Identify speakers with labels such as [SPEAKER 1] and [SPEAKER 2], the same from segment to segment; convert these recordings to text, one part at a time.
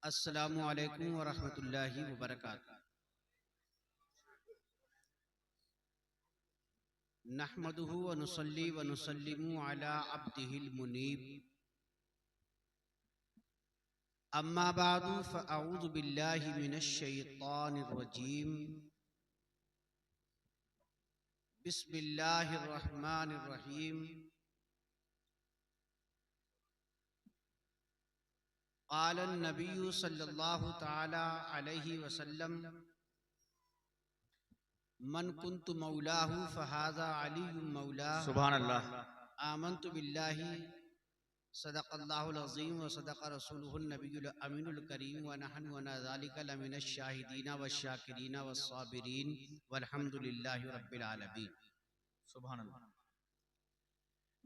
[SPEAKER 1] अस्सलामु अलैकुम व रहमतुल्लाहि व बरकातुहू। नहमदुहु व नुसल्ली व नुसल्लिमु अला अब्दिहिल मुनीब। अम्मा बादु फ़अऊज़ु बिल्लाहि मिनश शैतानिर रजीम। बिस्मिल्लाहिर रहमानिर रहीम। क़ालन नबिय्यु सल्लल्लाहु तआला अलैहि वसल्लम मन कुन्तु मौलाहु फ़हाज़ा अलीयुम मौलाह।
[SPEAKER 2] सुभान अल्लाह।
[SPEAKER 1] आमन्तु बिल्लाहि सदक़ल्लाहुल अज़ीम व सदक़ रसूलुहुन नबियुल अमीनुल करीम व नहनु अला ज़ालिका लमिनश शाहिदीन वश्शाकिरीन वस्साबिरीन वल्हम्दुलिल्लाहि रब्बिल आलमीन।
[SPEAKER 2] सुभान अल्लाह।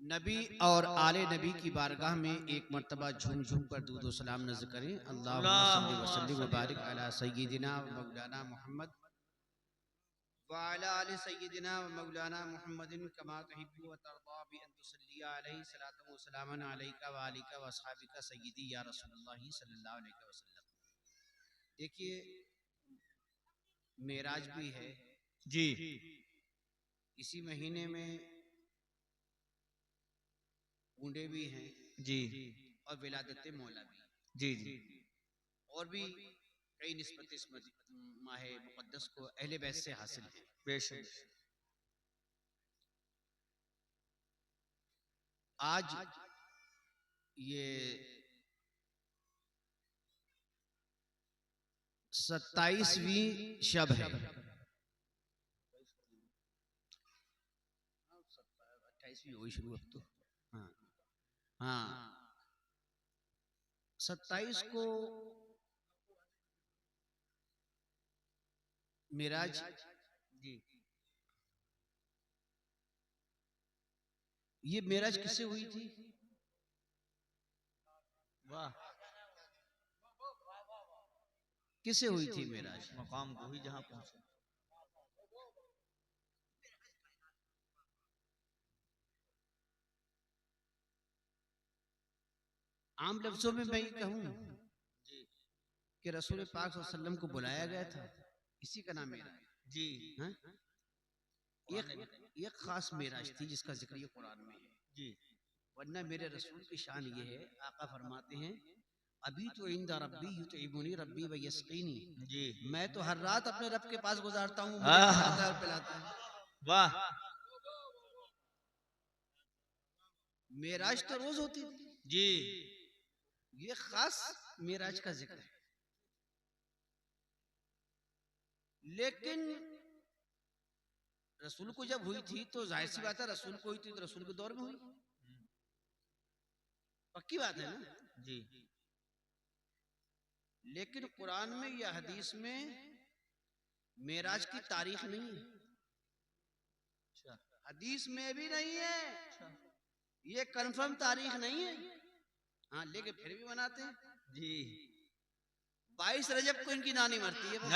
[SPEAKER 1] नबी और आले नबी की बारगाह में एक मर्तबा झूम झूम कर दूद व सलाम नज़र करें। अल्लाहुम्मा सल्लि व सल्लिम व बारिक अला सय्यिदिना व मौलाना मुहम्मद व अला आलि सय्यिदिना व मौलाना मुहम्मदिन कमा तुहिब्बु व तर्दा बि अन तुसल्ली अलैहि सलातु व सलामन अलैका व आलिका व अस्हाबिका सय्यिदी या रसूलुल्लाह सल्लल्लाहु अलैहि वसल्लम। देखिए, मेराज भी है
[SPEAKER 2] जी
[SPEAKER 1] इसी महीने में, बूंदे भी हैं
[SPEAKER 2] जी
[SPEAKER 1] और विलादत मौला भी,
[SPEAKER 2] जी जी
[SPEAKER 1] और भी कई निस्बत इस माह मुक़द्दस को अहले बैत से हासिल है।
[SPEAKER 2] बेशक।
[SPEAKER 1] आज ये 27वीं शब है। 28वीं हुई शुरू अब तो। हाँ हाँ, 27 को मेराज
[SPEAKER 2] जी
[SPEAKER 1] ये मेराज किससे हुई थी?
[SPEAKER 2] वाह,
[SPEAKER 1] किससे हुई थी मेराज?
[SPEAKER 2] मकाम को ही जहां पहुंचे।
[SPEAKER 1] आम लफ्जों में मैं ये कहूं कि रसूल पाक सल्लल्लाहु अलैहि वसल्लम को बुलाया गया था, इसी का नाम मेराज
[SPEAKER 2] जी
[SPEAKER 1] हाँ? एक खास मेराज थी जिसका जिक्र ये कुरान में है
[SPEAKER 2] जी।
[SPEAKER 1] वरना मेरे रसूल की शान ये है, आका फरमाते हैं अभी तो इंदा रब्बी युतइमुनी रब्बी व यस्कीनी,
[SPEAKER 2] जी
[SPEAKER 1] मैं तो हर रात अपने रब के पास गुजारता हूँ, मुझे खिलाता है और पिलाता है।
[SPEAKER 2] वाह,
[SPEAKER 1] मेराज तो रोज होती थी,
[SPEAKER 2] जी
[SPEAKER 1] ये खास मेराज का जिक्र है। लेकिन रसूल को जब हुई थी तो जाहिर सी बात है, रसूल को हुई थी तो रसूल के दौर में हुई, पक्की बात है ना
[SPEAKER 2] जी।
[SPEAKER 1] लेकिन कुरान में या हदीस में मेराज की तारीख नहीं है, हदीस में भी नहीं है, ये कंफर्म तारीख नहीं है। हाँ, लेकिन फिर भी मनाते हैं
[SPEAKER 2] जी।
[SPEAKER 1] 22 रजब को इनकी नानी मरती है बस।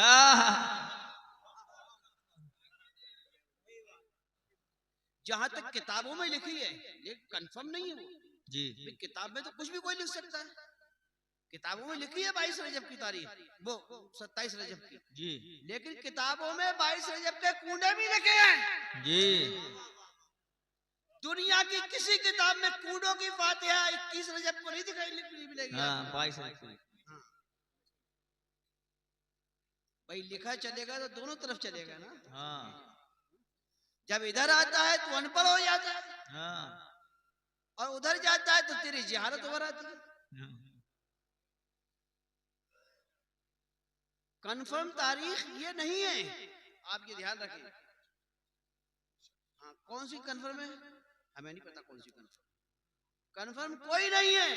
[SPEAKER 1] जहां तक किताबों में लिखी है, लेकिन कंफर्म नहीं है वो।
[SPEAKER 2] जी
[SPEAKER 1] किताब में तो कुछ भी कोई लिख सकता है, किताबों में लिखी है 22 रजब की तारीख, वो 27 रजब की,
[SPEAKER 2] जी
[SPEAKER 1] लेकिन किताबों में 22 रजब के कूड़े भी लिखे हैं।
[SPEAKER 2] जी।
[SPEAKER 1] दुनिया की किसी किताब में कूड़ों की फातिहा 21 रजब को नहीं दिखाई मिलेगी।
[SPEAKER 2] हाँ, 22
[SPEAKER 1] भाई लिखा चलेगा तो दोनों तरफ चलेगा ना।
[SPEAKER 2] हाँ
[SPEAKER 1] जब इधर आता है तो अनपढ़ हो जाता है,
[SPEAKER 2] हाँ
[SPEAKER 1] और उधर जाता है तो तेरी जिहारत उभर आती है। कंफर्म तारीख ये नहीं है, आप ये ध्यान रखें। हाँ, कौन सी कंफर्म है हमें नहीं पता, कौन सी कंफर्म कोई नहीं है,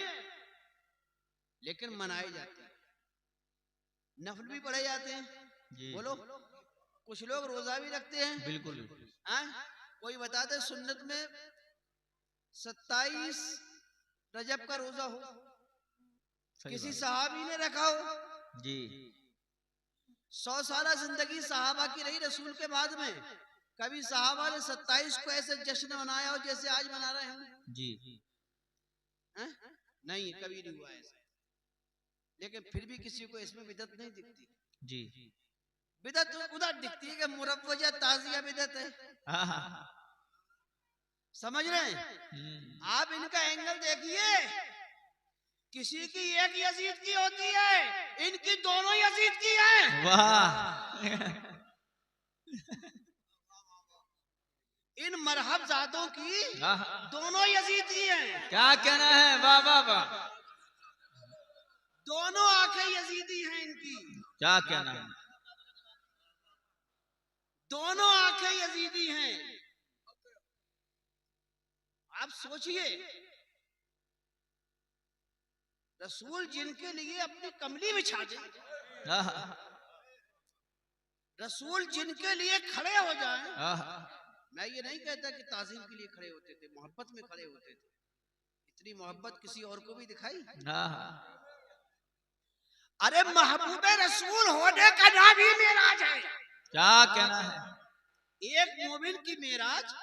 [SPEAKER 1] लेकिन मनाए जाते हैं, नफल भी पढ़े जाते हैं। बोलो, कुछ लोग रोजा भी रखते हैं।
[SPEAKER 2] बिल्कुल।
[SPEAKER 1] कोई बताते सुन्नत में 27 रजब का रोजा हो, किसी सहाबी ने रखा हो
[SPEAKER 2] जी।
[SPEAKER 1] 100 साल जिंदगी सहाबा की रही रसूल के बाद में, कभी सहाबा ने 27 को ऐसे जश्न मनाया हो जैसे आज मना रहे हैं?
[SPEAKER 2] जी
[SPEAKER 1] नहीं, कभी नहीं हुआ ऐसा। लेकिन फिर भी किसी को इसमें बिदत नहीं दिखती।
[SPEAKER 2] जी।
[SPEAKER 1] बिदत उधर दिखती है कि मुरव्वजा ताजिया बिदत है।
[SPEAKER 2] हाँ हाँ।
[SPEAKER 1] समझ रहे हैं? आप इनका एंगल देखिए, किसी की एक यजीद की होती है, इनकी दोनों यजीद की है।
[SPEAKER 2] वाह।
[SPEAKER 1] इन मरहबजादों की
[SPEAKER 2] हाँ।
[SPEAKER 1] दोनों यजीद की हैं।
[SPEAKER 2] क्या कहना है? वाह वाह वाह।
[SPEAKER 1] दोनों आंखें यजीदी हैं इनकी।
[SPEAKER 2] क्या कहना है?
[SPEAKER 1] दोनों आंखें यजीदी हैं। आप सोचिए, रसूल जिनके लिए अपनी कमली बिछा दे, रसूल जिनके लिए खड़े हो जाएं। मैं ये नहीं कहता कि ताज़ीम के लिए खड़े होते थे, मोहब्बत में खड़े होते थे। इतनी मोहब्बत किसी और को भी दिखाई? अरे महबूबे रसूल होने का नाम ही मेराज है।
[SPEAKER 2] क्या कहना है?
[SPEAKER 1] एक मोमिन की मेराज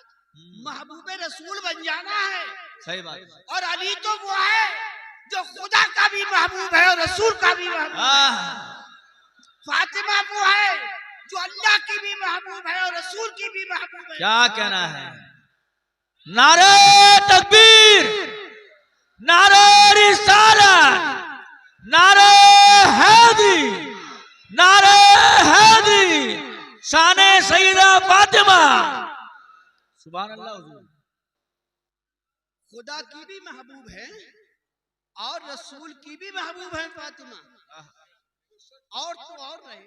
[SPEAKER 1] महबूबे रसूल बन जाना है।
[SPEAKER 2] सही बात।
[SPEAKER 1] और अली तो वो है जो खुदा का भी महबूब है और रसूल का भी महबूब है। फातिमा वो है जो अल्लाह की भी महबूब है और रसूल की भी महबूब है।
[SPEAKER 2] क्या कहना है? नारे तकबीर, नारे रिसालत, नारे हैदरी, नारे हैदरी, शाने सईदा फातिमा। सुभान अल्लाह।
[SPEAKER 1] खुदा की भी महबूब है और रसूल की भी महबूब है फातिमा। और तो और रहे,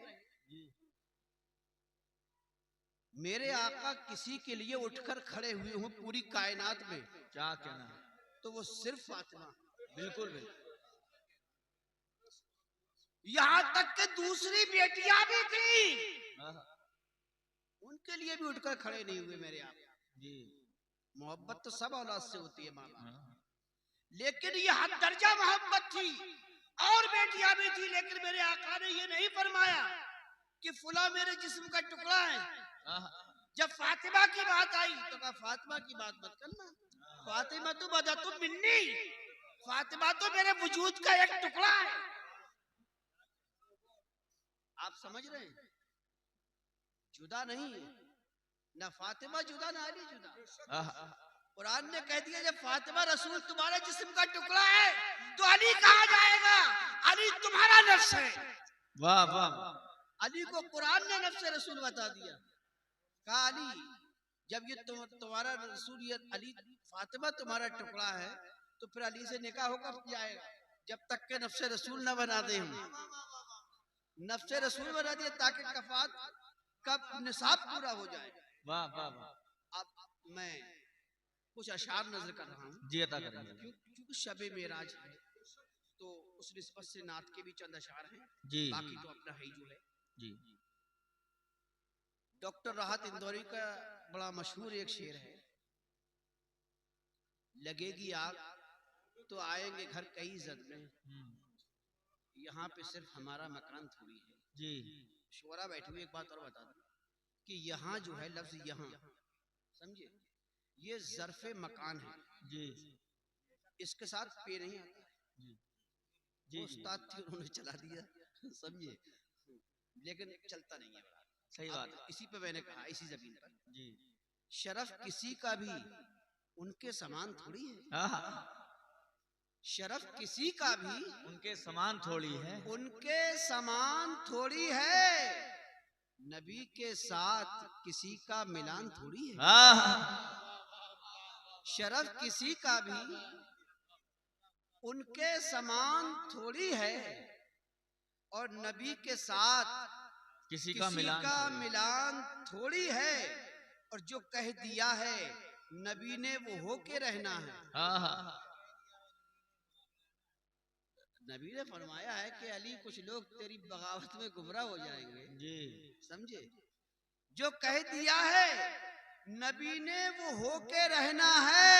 [SPEAKER 1] मेरे आका किसी के लिए उठकर खड़े हुए हों पूरी कायनात में,
[SPEAKER 2] क्या कहना है?
[SPEAKER 1] तो वो सिर्फ फातिमा।
[SPEAKER 2] बिल्कुल बिल्कुल।
[SPEAKER 1] यहां तक कि दूसरी बेटियां भी थी, उनके लिए भी उठकर खड़े नहीं हुए मेरे आका जी। मोहब्बत तो सब औलाद से होती है माँ बाप, लेकिन यह दर्जा मोहब्बत थी। और बेटियां भी थी, लेकिन मेरे आका ने ये नहीं फरमाया कि फुला मेरे जिस्म का टुकड़ा है। जब फातिमा की बात आई तो कहा फातिमा की बात मत करना, फातिमा तो बदतु मिन्नी, फातिमा तो मेरे वजूद का एक टुकड़ा है। आप समझ रहे हैं? जुदा नहीं, ना फातिमा जुदा ना अली जुदा। कुरान ने कह दिया जब फातिमा रसूल तुम्हारे जिस्म का टुकड़ा है तो अली कहा जाएगा, अली तुम्हारा नफ्स है।
[SPEAKER 2] वाह वाह।
[SPEAKER 1] अली को कुरान ने नफ्स रसूल बता दिया। कहा अली जब ये तुम्हारा रसूल, ये अली फातिमा तुम्हारा टुकड़ा है, तो फिर अली से निकाह होकर जाएगा जब तक के नफ्स रसूल न बना दे। हम नफ्स रसूल बना दिया ताकि कफात का निसाब पूरा हो जाए।
[SPEAKER 2] वाह वाह वाह।
[SPEAKER 1] अब मैं कुछ अशार नजर कर रहा हूँ
[SPEAKER 2] जी, अता करेंगे।
[SPEAKER 1] क्योंकि शबे मेराज है तो उस निस्बत से नात के भी चंद अशार हैं
[SPEAKER 2] जी।
[SPEAKER 1] बाकी तो अपना है जो है
[SPEAKER 2] जी।
[SPEAKER 1] डॉक्टर राहत इंदौरी का बड़ा मशहूर एक शेर है, लगेगी आग तो आएंगे घर कई जद में, यहाँ पे सिर्फ हमारा मकान थोड़ी है जी। शोरा बैठे हुए एक बात और बता दूं कि यहाँ जो है लफ्ज यहाँ, समझे, ये ज़र्फ़े मकान है जी, इसके साथ पे नहीं आता जी। जी उस्ताद थे उन्होंने चला दिया, समझे, लेकिन चलता नहीं है। सही बात है। इसी पे मैंने कहा, इसी जमीन पर जी, शरफ किसी का भी उनके समान थोड़ी है। शरफ किसी का भी
[SPEAKER 2] उनके समान थोड़ी है,
[SPEAKER 1] उनके समान थोड़ी है। नबी के साथ किसी का मिलान थोड़ी है। शरफ किसी का भी उनके समान थोड़ी है और नबी के साथ किसी का मिलान थोड़ी है। और जो कह दिया है नबी ने वो होके रहना है। नबी ने फरमाया है कि अली कुछ लोग तेरी बगावत में गुमराह हो जाएंगे जी, समझे। जो कह दिया है नबी ने वो होके रहना है।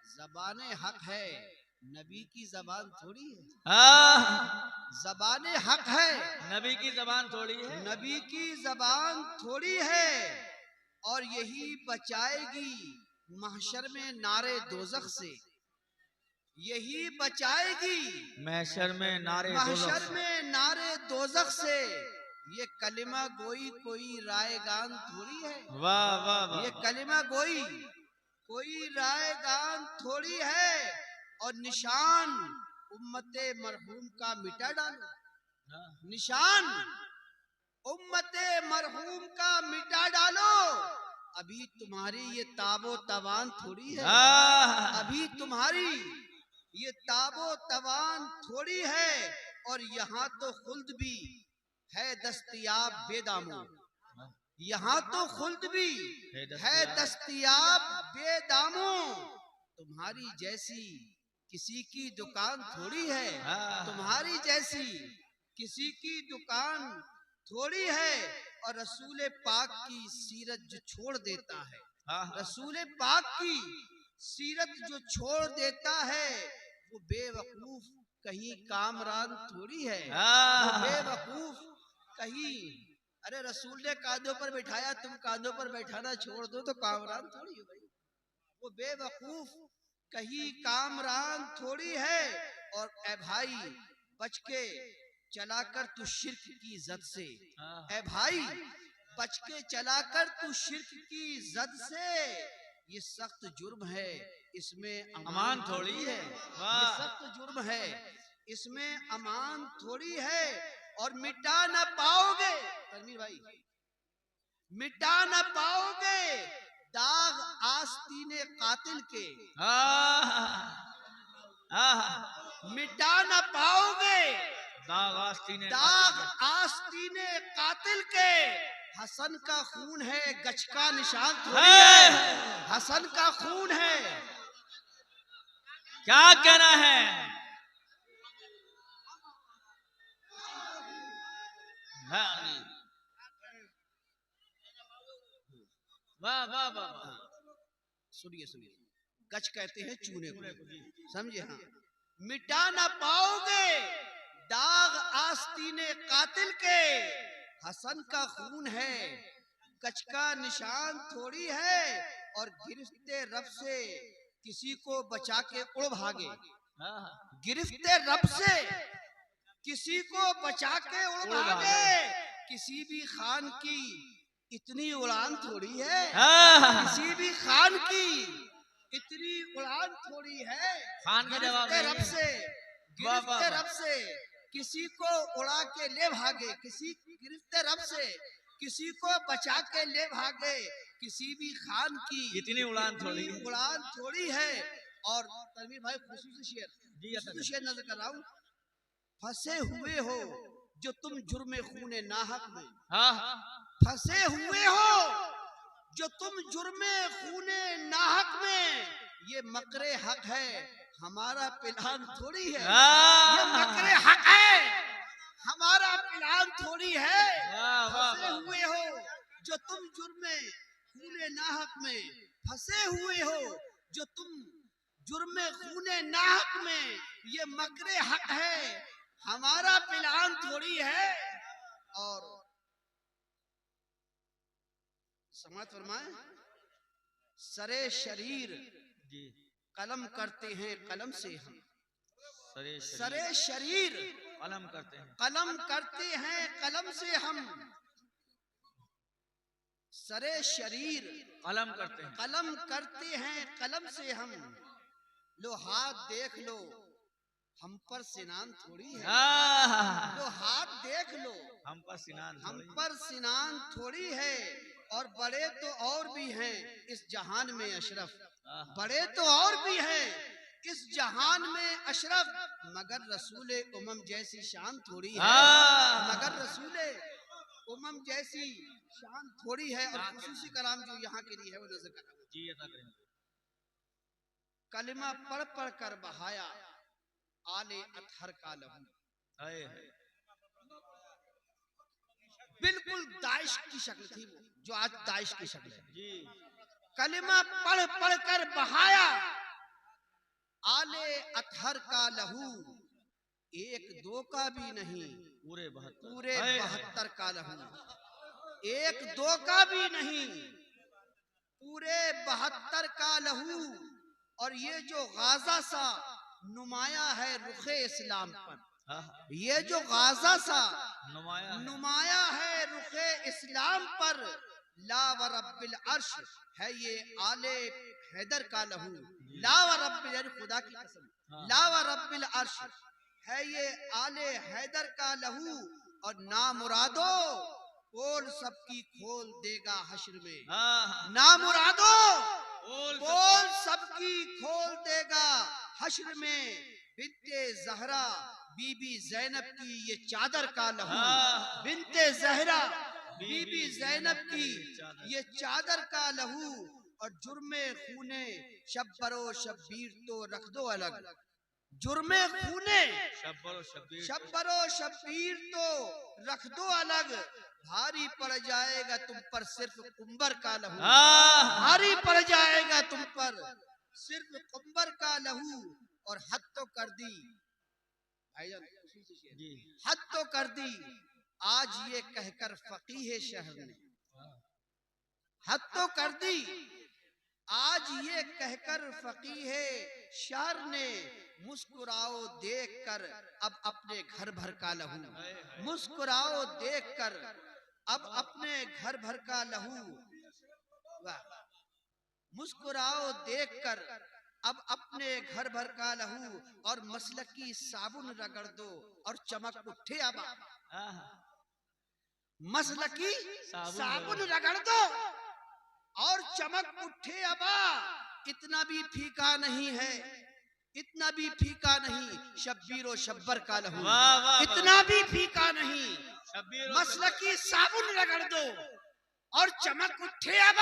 [SPEAKER 1] ज़बाने हक है, नबी की ज़बान थोड़ी है। ज़बाने हक है,
[SPEAKER 2] नबी की ज़बान थोड़ी है,
[SPEAKER 1] नबी की ज़बान थोड़ी है। और यही बचाएगी महशर में नारे दोज़ख से, यही बचाएगी
[SPEAKER 2] महशर में नारे
[SPEAKER 1] महशर
[SPEAKER 2] दोज़ख।
[SPEAKER 1] में नारे दोजख से। ये कलिमा गोई कोई रायगान थोड़ी है।
[SPEAKER 2] वाह वाह वाह।
[SPEAKER 1] ये कलिमा गोई कोई रायगान थोड़ी है। और निशान उम्मते मरहूम का मिटा डालो। निशान उम्मते मरहूम का मिटा डालो। अभी तुम्हारी ये ताबो तवान थोड़ी है। अभी तुम्हारी ये ताबो तवान थोड़ी है। और यहाँ तो खुल्द भी है दस्तयाब बेदामो। यहाँ तो खुल्द भी है दस्तयाब बेदामो। तुम्हारी जैसी किसी की दुकान थोड़ी है। तुम्हारी जैसी किसी की दुकान थोड़ी है। और रसूल पाक की सीरत जो छोड़ देता है, रसूल पाक की सीरत जो छोड़ देता है, वो बेवकूफ कहीं कामरान थोड़ी है। वो बेवकूफ कहीं, अरे रसूल ने कांधों पर बैठाया, तुम कांधों पर बैठाना छोड़ दो तो कामरान थोड़ी है भाई। वो बेवकूफ कहीं कामरान थोड़ी है। और ए भाई बच के चलाकर तू शिर्क की जद से। ए भाई बच के चलाकर तू शिर्क की जद से। ये सख्त जुर्म है, इसमें अमान थोड़ी है। ये सख्त जुर्म है, इसमें अमान थोड़ी है। और मिटा न पाओगे तनवीर भाई, मिटा न पाओगे दाग आस्तीने कातिल के। मिटा न पाओगे दाग आस्तीने कातिल के। हसन का खून है गच का निशान थोड़ी है। हसन का खून है,
[SPEAKER 2] क्या कहना है। वाह वाह वाह।
[SPEAKER 1] सुनिए सुनिए, गच कहते हैं चूने को, समझे। हाँ, मिटा ना पाओगे दाग आस्तीने कातिल के। हसन का खून है गच का निशान थोड़ी है। और गिरफ्ते रब से किसी को बचा के उड़ भागे। गिरफ्ते रब से किसी को बचा के उड़ भागे। किसी भी खान की इतनी उड़ान थोड़ी है। किसी भी खान की इतनी उड़ान थोड़ी है।
[SPEAKER 2] खान का जवाब
[SPEAKER 1] रब से, गिरफ्ते रब से किसी को उड़ा के ले भागे। किसी गिरफ्ते रब से किसी को बचा के ले भागे। किसी भी खान की
[SPEAKER 2] इतनी उड़ान
[SPEAKER 1] थोड़ी है। और तनवीर भाई खुसूसी शेर नजर कर रहा हूँ। फंसे हुए हो जो तुम जुर्मे खूने नाहक में। फंसे हुए हो जो तुम जुर्मे खूने नाहक में। ये मकरे हक है हमारा पिलान थोड़ी है। ये मकरे हक है हमारा पिलान थोड़ी है। फंसे हुए हो जो तुम जुर्मे खूने नाहक में। फंसे हुए हो जो तुम जुर्मे खूने नाहक में। ये मकरे हक है हमारा पिलान थोड़ी है। और समाज फरमाए, सरे शरीर कलम करते हैं कलम से हम। सरे शरीर
[SPEAKER 2] कलम करते हैं
[SPEAKER 1] कलम से हम। सरे शरीर
[SPEAKER 2] कलम करते हैं
[SPEAKER 1] कलम से हम। लो हाथ देख लो हम पर सिनान थोड़ी है। लो हाथ देख लो
[SPEAKER 2] हम
[SPEAKER 1] पर सिनान थोड़ी है। और बड़े तो और भी हैं इस जहान में अशरफ। बड़े तो और भी हैं इस जहान में अशरफ। मगर रसूले उमम जैसी शान थोड़ी है। मगर रसूले उमम जैसी शान थोड़ी है। और खुसूसी कलाम जो यहाँ के लिए है वो नजर करें। कलिमा पढ़ पढ़ कर बहाया आले अतहर का लहू। बिल्कुल दाइश की शक्ल थी वो, जो आज दाइश की शक्ल है। कलिमा पढ़ पढ़ कर बहाया आले अतहर का लहू। एक दो का भी नहीं पूरे 72 का लहू। एक दो का भी नहीं पूरे 72 का लहू। और ये जो गाजा सा नुमाया है रुखे इस्लाम पर।
[SPEAKER 2] हाँ,
[SPEAKER 1] ये जो गाजा सा
[SPEAKER 2] नुमाया
[SPEAKER 1] है रुखे इस्लाम पर, ला व रब्बिल अर्श है ये आले हैदर का लहू। ला व रब्बिल, यानी खुदा की कसम, ला व रब्बिल अर्श है ये आले हैदर का लहू, और ना मुरादो पोल सबकी खोल देगा हश्र में।
[SPEAKER 2] हाँ,
[SPEAKER 1] ना मुरादो
[SPEAKER 2] बोल
[SPEAKER 1] पोल सबकी खोल देगा हश्र में। बिन्ते जहरा बीबी जैनब की ये चादर का लहू।
[SPEAKER 2] हाँ।
[SPEAKER 1] बिन्ते जहरा बीबी जैनब की ये चादर का लहू, और जुर्मे खूने शब्बरो शब्बीर तो रख दो अलग। जुर्मे खूने शब्बरो शब्बीर तो रख दो अलग, भारी पड़ जाएगा तुम पर सिर्फ कुंबर का लहू। भारी पड़ जाएगा तुम पर सिर्फ कुंबर का लहू, और हद तो कर दी भाईजान, हद तो कर दी आज ये कहकर फकीह शहर ने। हद तो कर दी आज ये कहकर फकीह शहर ने। मुस्कुराओ देखकर अब अपने घर भर का लहू। मुस्कुराओ देखकर अब अपने घर भर का लहू। वाह। मुस्कुराओ देखकर अब अपने घर भर का लहू, और मसलकी साबुन रगड़ दो और चमक उठे अब। मसलकी साबुन रगड़ दो और चमक उठे अब। इतना भी फीका नहीं है, इतना भी फीका नहीं शब्बीर शब्बर का लहू। इतना भी फीका नहीं, मसलकी साबुन रगड़ दो और चमक उठे अब।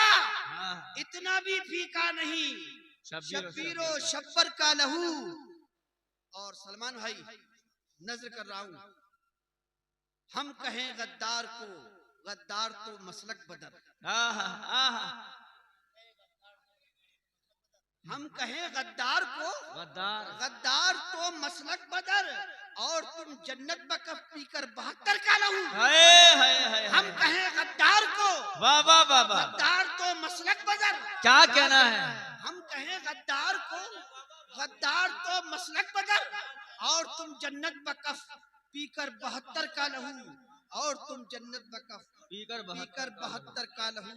[SPEAKER 1] इतना भी फीका नहीं शब्बीर शब्बर का लहू। और सलमान भाई नजर कर रहा हूं, हम कहें गद्दार को, गद्दार तो मसलक बदर। हम कहें गद्दार को, गद्दार तो मसलक बदर, और तुम जन्नत बकफ पीकर 72 का लहू। हम कहें गद्दार को, गद्दार तो मसलक बदर।
[SPEAKER 2] क्या कहना है?
[SPEAKER 1] हम कहें गद्दार को, गद्दार तो मसलक बदर, और तुम जन्नत बकफ पीकर 72 का लहू। और तुम जन्नत बकफ पीकर 72 का लहू।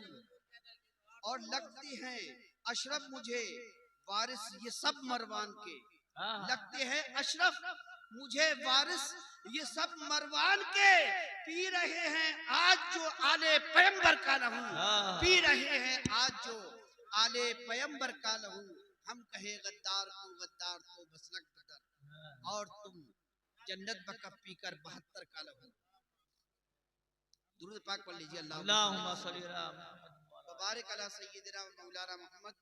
[SPEAKER 1] और लगती हैं अशरफ मुझे वारिस ये सब मरवान के। लगते हैं अशरफ मुझे वारिस ये सब मरवान के। पी रहे हैं आज जो आले पैगंबर का लहू। पी रहे हैं आज जो आले पैगंबर का लहू। हम कहे गद्दार को, गद्दार तो मसलक बदर, और तुम जन्नत बकफ पीकर 72 का लहू। दुरूद पाक पढ़ लीजिए। अल्लाहुम्मा सल्ली अला मुबारक अला सय्यिदिना व मौलाना मुहम्मद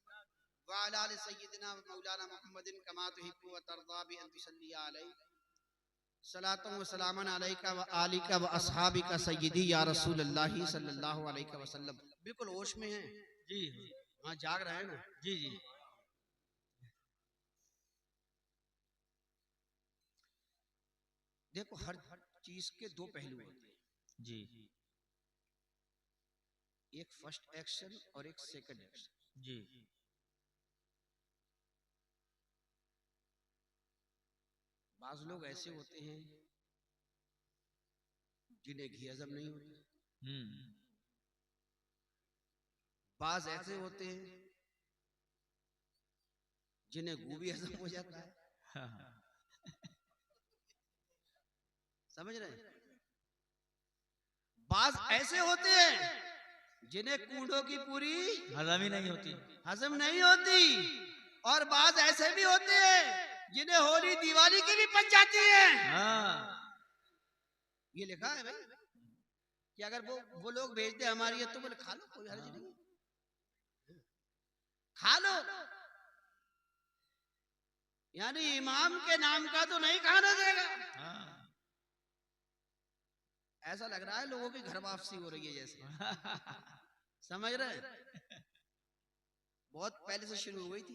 [SPEAKER 1] व अला आलि सय्यिदिना व मौलाना मुहम्मदिन कमा तुहिब्बु व तर्दा बि अन तुसल्ली अलैहि सलातु व सलामन अलैका व आलिका व अस्हाबिका सय्यिदी या रसूल अल्लाह सल्लल्लाहु अलैहि वसल्लम। बिल्कुल होश में हैं
[SPEAKER 2] जी,
[SPEAKER 1] हाँ, जाग रहे हैं ना
[SPEAKER 2] जी।
[SPEAKER 1] देखो, हर चीज के दो पहलू होते हैं
[SPEAKER 2] जी।
[SPEAKER 1] एक फर्स्ट एक्शन और एक सेकंड एक्शन।
[SPEAKER 2] जी,
[SPEAKER 1] बाज लोग ऐसे होते हैं जिन्हें घी हजम नहीं होता। बाज ऐसे होते हैं जिन्हें गोभी हजम हो जाता है। समझ रहे हैं? बाज ऐसे होते हैं जिन्हें कूड़ों की पूरी
[SPEAKER 2] हजम ही नहीं होती।
[SPEAKER 1] हजम नहीं होती। और बाज ऐसे भी होते हैं जिन्हें होली दिवाली की भी पच जाती है। ये लिखा है भाई कि अगर वो लोग भेज दे हमारी है तो बोले खा लो, कोई हर्ज नहीं, खा लो। यानी इमाम के नाम का तो नहीं खाना देगा। ऐसा लग रहा है लोगों की घर वापसी हो रही है जैसे। समझ रहे? बहुत पहले से शुरू हो गई थी,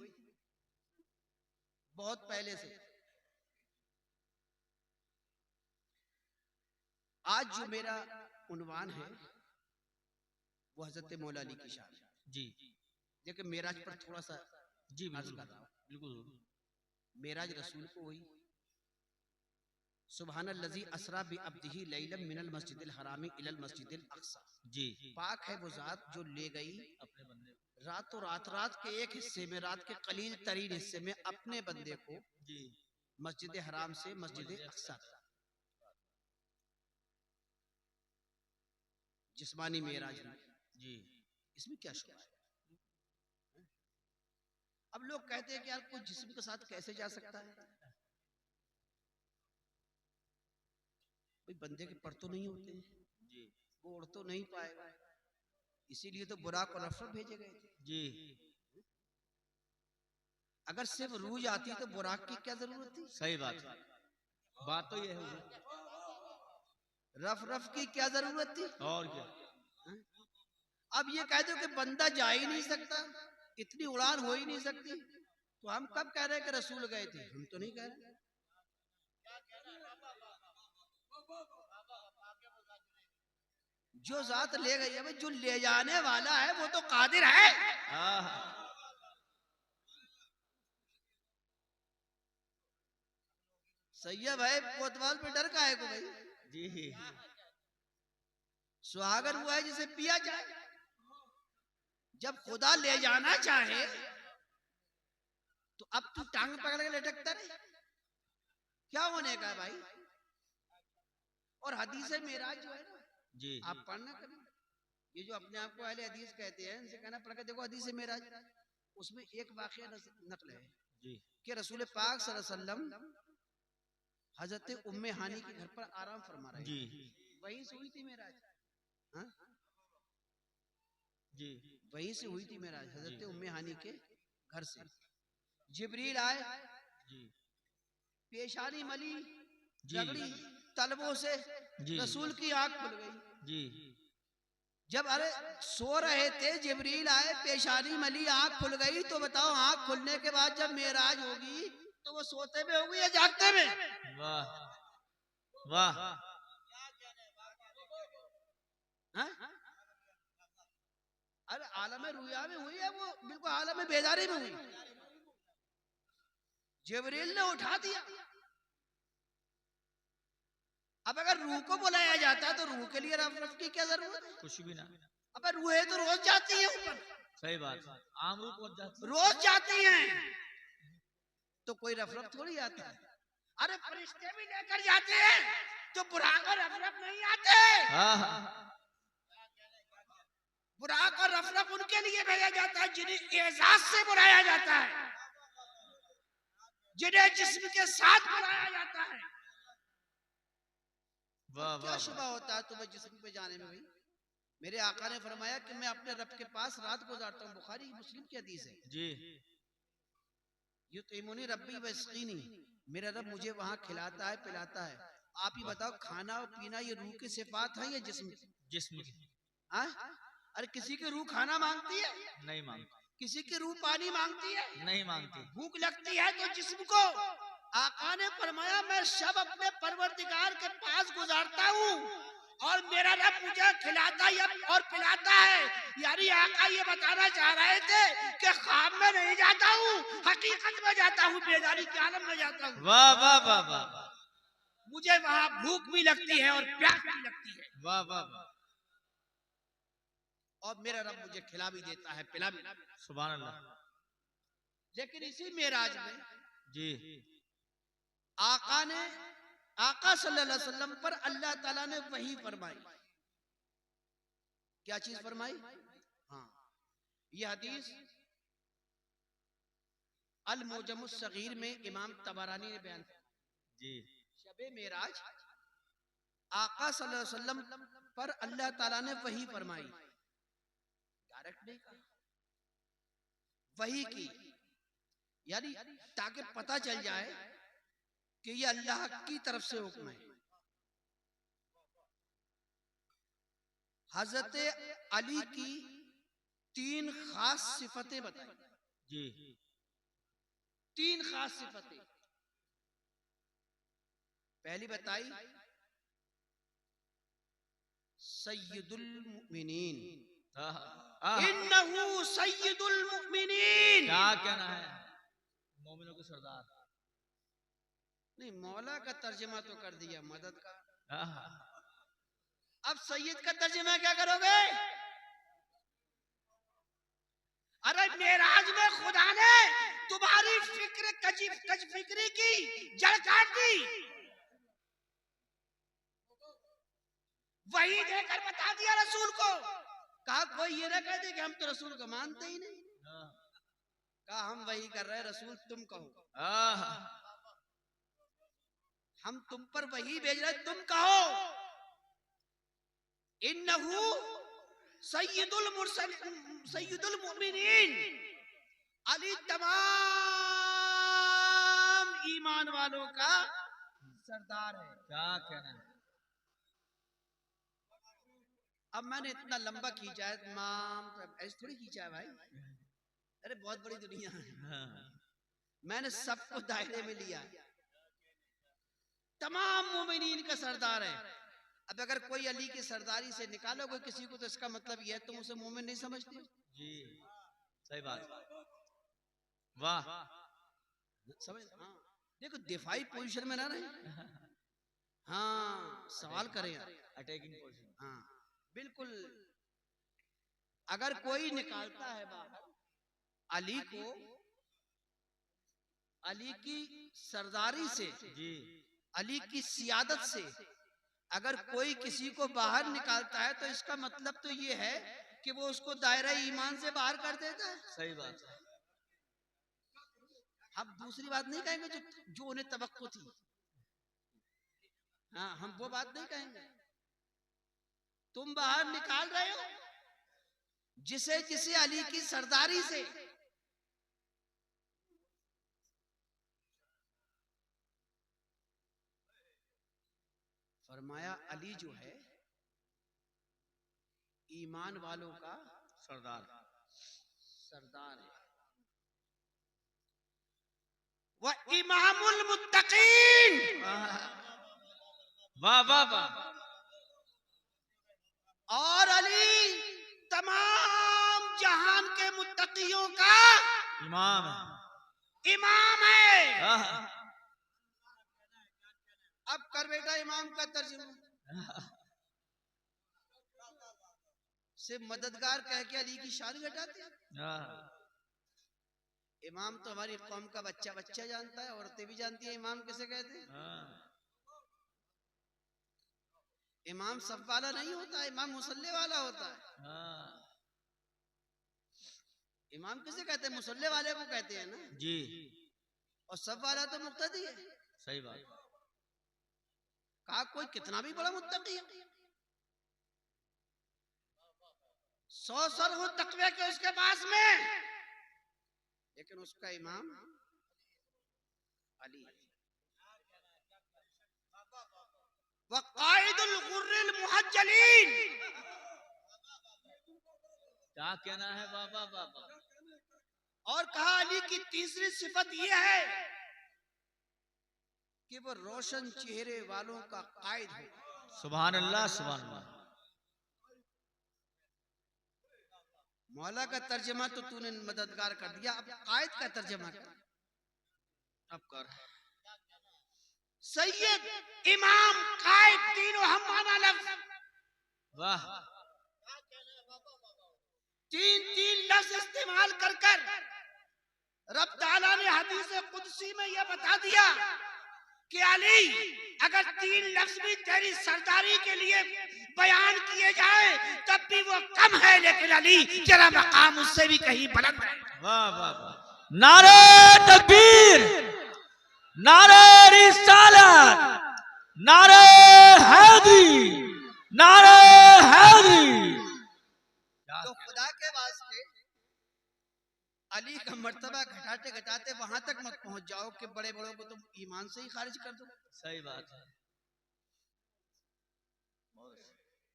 [SPEAKER 1] बहुत पहले से। आज जो मेरा उन्वान है वो हजरत मौला अली की शान।
[SPEAKER 2] जी,
[SPEAKER 1] देखिए मेराज पर थोड़ा सा
[SPEAKER 2] जी
[SPEAKER 1] अर्ज कर रहा हूं।
[SPEAKER 2] बिल्कुल।
[SPEAKER 1] मेराज रसूल को हुई। सुबहानल्लज़ी असरा बि अब्दिही लैलन मिनल मस्जिदिल हरामी इलल मस्जिदिल अक्सा।
[SPEAKER 2] जी
[SPEAKER 1] पाक है वो जात जो ले गई
[SPEAKER 2] अपने बंदे
[SPEAKER 1] रातों रात के एक हिस्से में, रात के कलील तरीन हिस्से में अपने बंदे को
[SPEAKER 2] जी
[SPEAKER 1] मस्जिद हराम से मस्जिद अक्सा, जिस्मानी मेराज
[SPEAKER 2] जी
[SPEAKER 1] इसमें क्या शुबा है? अब लोग कहते हैं कि यार कोई जिस्म के साथ कैसे जा सकता है? भाई बंदे के पर तो नहीं होते हैं,
[SPEAKER 2] जी
[SPEAKER 1] वो उड़ तो नहीं पाएगा, इसीलिए तो बुराक और अफरत भेजे गए थे।
[SPEAKER 2] जी
[SPEAKER 1] अगर सिर्फ रूह जाती तो बुराक की क्या जरूरत थी?
[SPEAKER 2] सही बात तो ये है।
[SPEAKER 1] रफ की क्या जरूरत थी?
[SPEAKER 2] और क्या।
[SPEAKER 1] अब ये कह दो कि बंदा जा ही नहीं सकता, इतनी उड़ान हो ही नहीं सकती, तो हम कब कह रहे हैं कि रसूल गए थे? हम तो नहीं कह रहे। जो जात ले गई है, जो ले जाने वाला है वो तो कादिर है। सही है भाई, कोतवाल पे डर का है को भाई
[SPEAKER 2] जी।
[SPEAKER 1] सुहागर हुआ है जिसे पिया जाए। जब खुदा ले जाना चाहे तो अब तू टांग पकड़ के लटकता रहे, क्या होने का भाई? और हदीस मेराज जो है ना
[SPEAKER 2] जी
[SPEAKER 1] आप पढ़ना करें, ये जो अपने आप को अहले हदीस कहते हैं इनसे कहना पड़ेगा देखो हदीस मेराज उसमें एक वाकया नकल है
[SPEAKER 2] जी
[SPEAKER 1] कि रसूल पाक सल्लल्लाहु अलैहि वसल्लम हजरत उम्मे हानी के घर पर आराम फरमा रहे
[SPEAKER 2] जी
[SPEAKER 1] वहीं से हुई थी मेराज। हाँ
[SPEAKER 2] जी
[SPEAKER 1] वहीं से हुई थी मेराज, हजरत उम्मे हानी के घर से जिब्रील आए
[SPEAKER 2] जी
[SPEAKER 1] पेशानी मली
[SPEAKER 2] जी
[SPEAKER 1] रगड़ी तलबों से,
[SPEAKER 2] जी
[SPEAKER 1] रसूल की आंख खुल गई।
[SPEAKER 2] जी
[SPEAKER 1] जब अरे सो रहे थे जिब्रील आए पेशानी मली आंख खुल गई, तो बताओ आंख खुलने के बाद जब मेराज होगी तो वो सोते में होगी या जागते में?
[SPEAKER 2] वाह वाह।
[SPEAKER 1] अरे आलम रुया में हुई है वो, बिल्कुल आलम बेदारी में हुई। जिब्रील ने उठा दिया। अब अगर रूह को बुलाया जाता तो रूह के लिए रफ की क्या जरूरत है?
[SPEAKER 2] कुछ भी ना।
[SPEAKER 1] अब रूहें तो रोज जाती हैं ऊपर।
[SPEAKER 2] सही बात, आम रूप
[SPEAKER 1] रोज जाती हैं, तो कोई रफ थोड़ी आता है। अरे फरिश्ते भी लेकर जाते हैं तो बुराक और रफ नहीं आते। बुराक और रफ उनके लिए भेजा जाता है जिन्हें एजाज से बुलाया जाता है, जिन्हें जिस्म के साथ बुलाया जाता है। क्या शुबा होता है तुम्हें जिस्म पे जाने में? भाई मेरे आका ने फरमाया कि मैं अपने रब के पास रात गुजारता हूँ, बुखारी मुस्लिम की हदीस है
[SPEAKER 2] जी।
[SPEAKER 1] ये तो इमुनी रब्बी वस्कीनी, मेरा रब मुझे वहाँ खिलाता है पिलाता है। आप ही बताओ खाना और पीना ये रूह की सिफात है या जिस्म की? अरे किसी की रूह खाना मांगती है?
[SPEAKER 2] नहीं मांगती।
[SPEAKER 1] किसी की रूह पानी मांगती है?
[SPEAKER 2] नहीं मांगती।
[SPEAKER 1] भूख लगती है तो जिस्म को आका ने फरमाया मैं शब अपने परवरदिगार के पास गुजारता हूँ और मेरा रब मुझे खिलाता और पिलाता है। यानी आका ये बताना चाह रहे थे कि ख्वाब में नहीं जाता हूँ, हकीकत में जाता हूँ, बेदारी के आलम में जाता हूँ।
[SPEAKER 2] वाह वाह वाह वाह।
[SPEAKER 1] मुझे वहाँ भूख भी लगती है और प्यास भी लगती है।
[SPEAKER 2] वाह वाह वाह।
[SPEAKER 1] और मेरा रब मुझे खिला भी देता है पिला भी।
[SPEAKER 2] सुभान अल्लाह।
[SPEAKER 1] लेकिन इसी मेराज में
[SPEAKER 2] जी
[SPEAKER 1] आका सल्लल्लाहु अलैहि वसल्लम पर अल्लाह ताला ने वही फरमाई। क्या चीज फरमाई? हाँ ये हदीस अल मुजम्मुस सगीर में इमाम तबरानी ने बयान किया।
[SPEAKER 2] जी
[SPEAKER 1] शबे मेराज आका सल्लल्लाहु अलैहि वसल्लम पर अल्लाह ताला ने वही फरमाई, डायरेक्ट नहीं कहा, वही की, यानी ताकि पता चल जाए कि ये अल्लाह की तरफ से हुक्म है। हजरत अली की 3 खास सिफतें बताई।
[SPEAKER 2] जी
[SPEAKER 1] 3 खास सिफतें। पहली बताई सय्यदुल मुमिनीन, इन्नहु सय्यदुल मुमिनीन।
[SPEAKER 2] क्या कहना है? मोमिनों के सरदार।
[SPEAKER 1] नहीं, मौला का तर्जमा तो कर दिया मददगार।
[SPEAKER 2] हाँ,
[SPEAKER 1] अब सैयद का तर्जमा क्या करोगे? अरे मेराज में खुदा ने तुम्हारी फिक्र कज फिक्री की जड़ काट दी, वही देकर बता दिया रसूल को। कहा कोई ये ना कह दे कि हम तो रसूल को मानते ही नहीं। कहा हम वही कर रहे हैं, रसूल तुम कहो, हम तुम पर वही भेज रहे, तुम कहो। इन्नहु सय्यदुल मुमिनीन, अली तमाम ईमान वालों का सरदार है।
[SPEAKER 2] क्या कहना है?
[SPEAKER 1] अब मैंने इतना लंबा खींचा है, तमाम ऐसे थोड़ी खींचा है भाई, अरे बहुत बड़ी दुनिया है, मैंने सबको दायरे में लिया। तमाम मोमिनीन का सरदार है। अब अगर कोई अली की सरदारी से निकालोगे किसी को, तो इसका मतलब यह है तुम उसे मोमिन नहीं समझते
[SPEAKER 2] जी। सही बात। वाह,
[SPEAKER 1] समझ? हाँ, देखो दिफाई पोजीशन में ना रहे, हाँ सवाल करें यार,
[SPEAKER 2] अटैकिंग पोजीशन।
[SPEAKER 1] हाँ बिल्कुल। अगर कोई निकालता है बाहर अली को, अली की सरदारी से,
[SPEAKER 2] जी,
[SPEAKER 1] अली की सियादत से अगर कोई किसी को बाहर निकालता है, तो इसका मतलब तो ये है कि वो उसको दायरा ईमान से बाहर कर देता है।
[SPEAKER 2] सही बात है।
[SPEAKER 1] हम दूसरी बात नहीं कहेंगे जो उन्हें तवक्को थी, हाँ हम वो बात नहीं कहेंगे। तुम बाहर निकाल रहे हो जिसे जिसे अली की सरदारी से, फरमाया अली जो है ईमान वालों का
[SPEAKER 2] सरदार
[SPEAKER 1] सरदार है, वह इमामुल मुत्तकीन।
[SPEAKER 2] वाह वाह वाह।
[SPEAKER 1] और अली तमाम जहान के मुत्तकियों का
[SPEAKER 2] इमाम है।
[SPEAKER 1] इमाम है।
[SPEAKER 2] आह,
[SPEAKER 1] अब कर बेटा इमाम का तर्जुमा, सिर्फ मददगार कह के अली की शान घटाते हैं। इमाम तो हमारी कौम का बच्चा बच्चा जानता है, औरतें भी जानती है इमाम किसे कहते हैं। इमाम सब वाला नहीं होता, इमाम मुसल्ले वाला होता है। इमाम किसे कहते हैं? मुसल्ले वाले को कहते हैं ना
[SPEAKER 2] जी।
[SPEAKER 1] और सब वाला तो मुक्तदी है।
[SPEAKER 2] सही बात।
[SPEAKER 1] कहा कोई कितना भी बड़ा मुत्तकी है, 100 सर हो तकवे के उसके पास में, लेकिन उसका इमाम अली है। वक़ाइदुल गुर्रिल मुहज्जलीन।
[SPEAKER 2] क्या कहना है बाबा बाबा?
[SPEAKER 1] और कहा अली की तीसरी सिफत यह है कि वो रोशन चेहरे वालों का कायद हो।
[SPEAKER 2] सुभान अल्लाह सुभान अल्लाह।
[SPEAKER 1] मौला का तर्जमा तो तूने मददगार कर दिया, अब कायद का तर्जमा कर। अब कर सैयद, इमाम, कायद तीनों हम माना लफ्ज।
[SPEAKER 2] वाह।
[SPEAKER 1] तीन लफ्ज इस्तेमाल कर कर रब ताला ने हदीस कुदसी में यह बता दिया कि अली अगर 3 लफ्ज भी तेरी सरदारी के लिए बयान किए जाए तब भी वो कम है, लेकिन अली तेरा मकाम उससे भी कहीं बुलंद है।
[SPEAKER 2] वाह वाह वाह। नारे तकबीर, नारे रिसालत, नारे हैदरी, नारे हैदरी।
[SPEAKER 1] तो खुदा के वास्ते अली का मर्तबा घटाते घटाते वहां तक मत पहुंच जाओ कि बड़े बड़ों को तुम ईमान से ही खारिज कर दो।
[SPEAKER 2] सही बात है।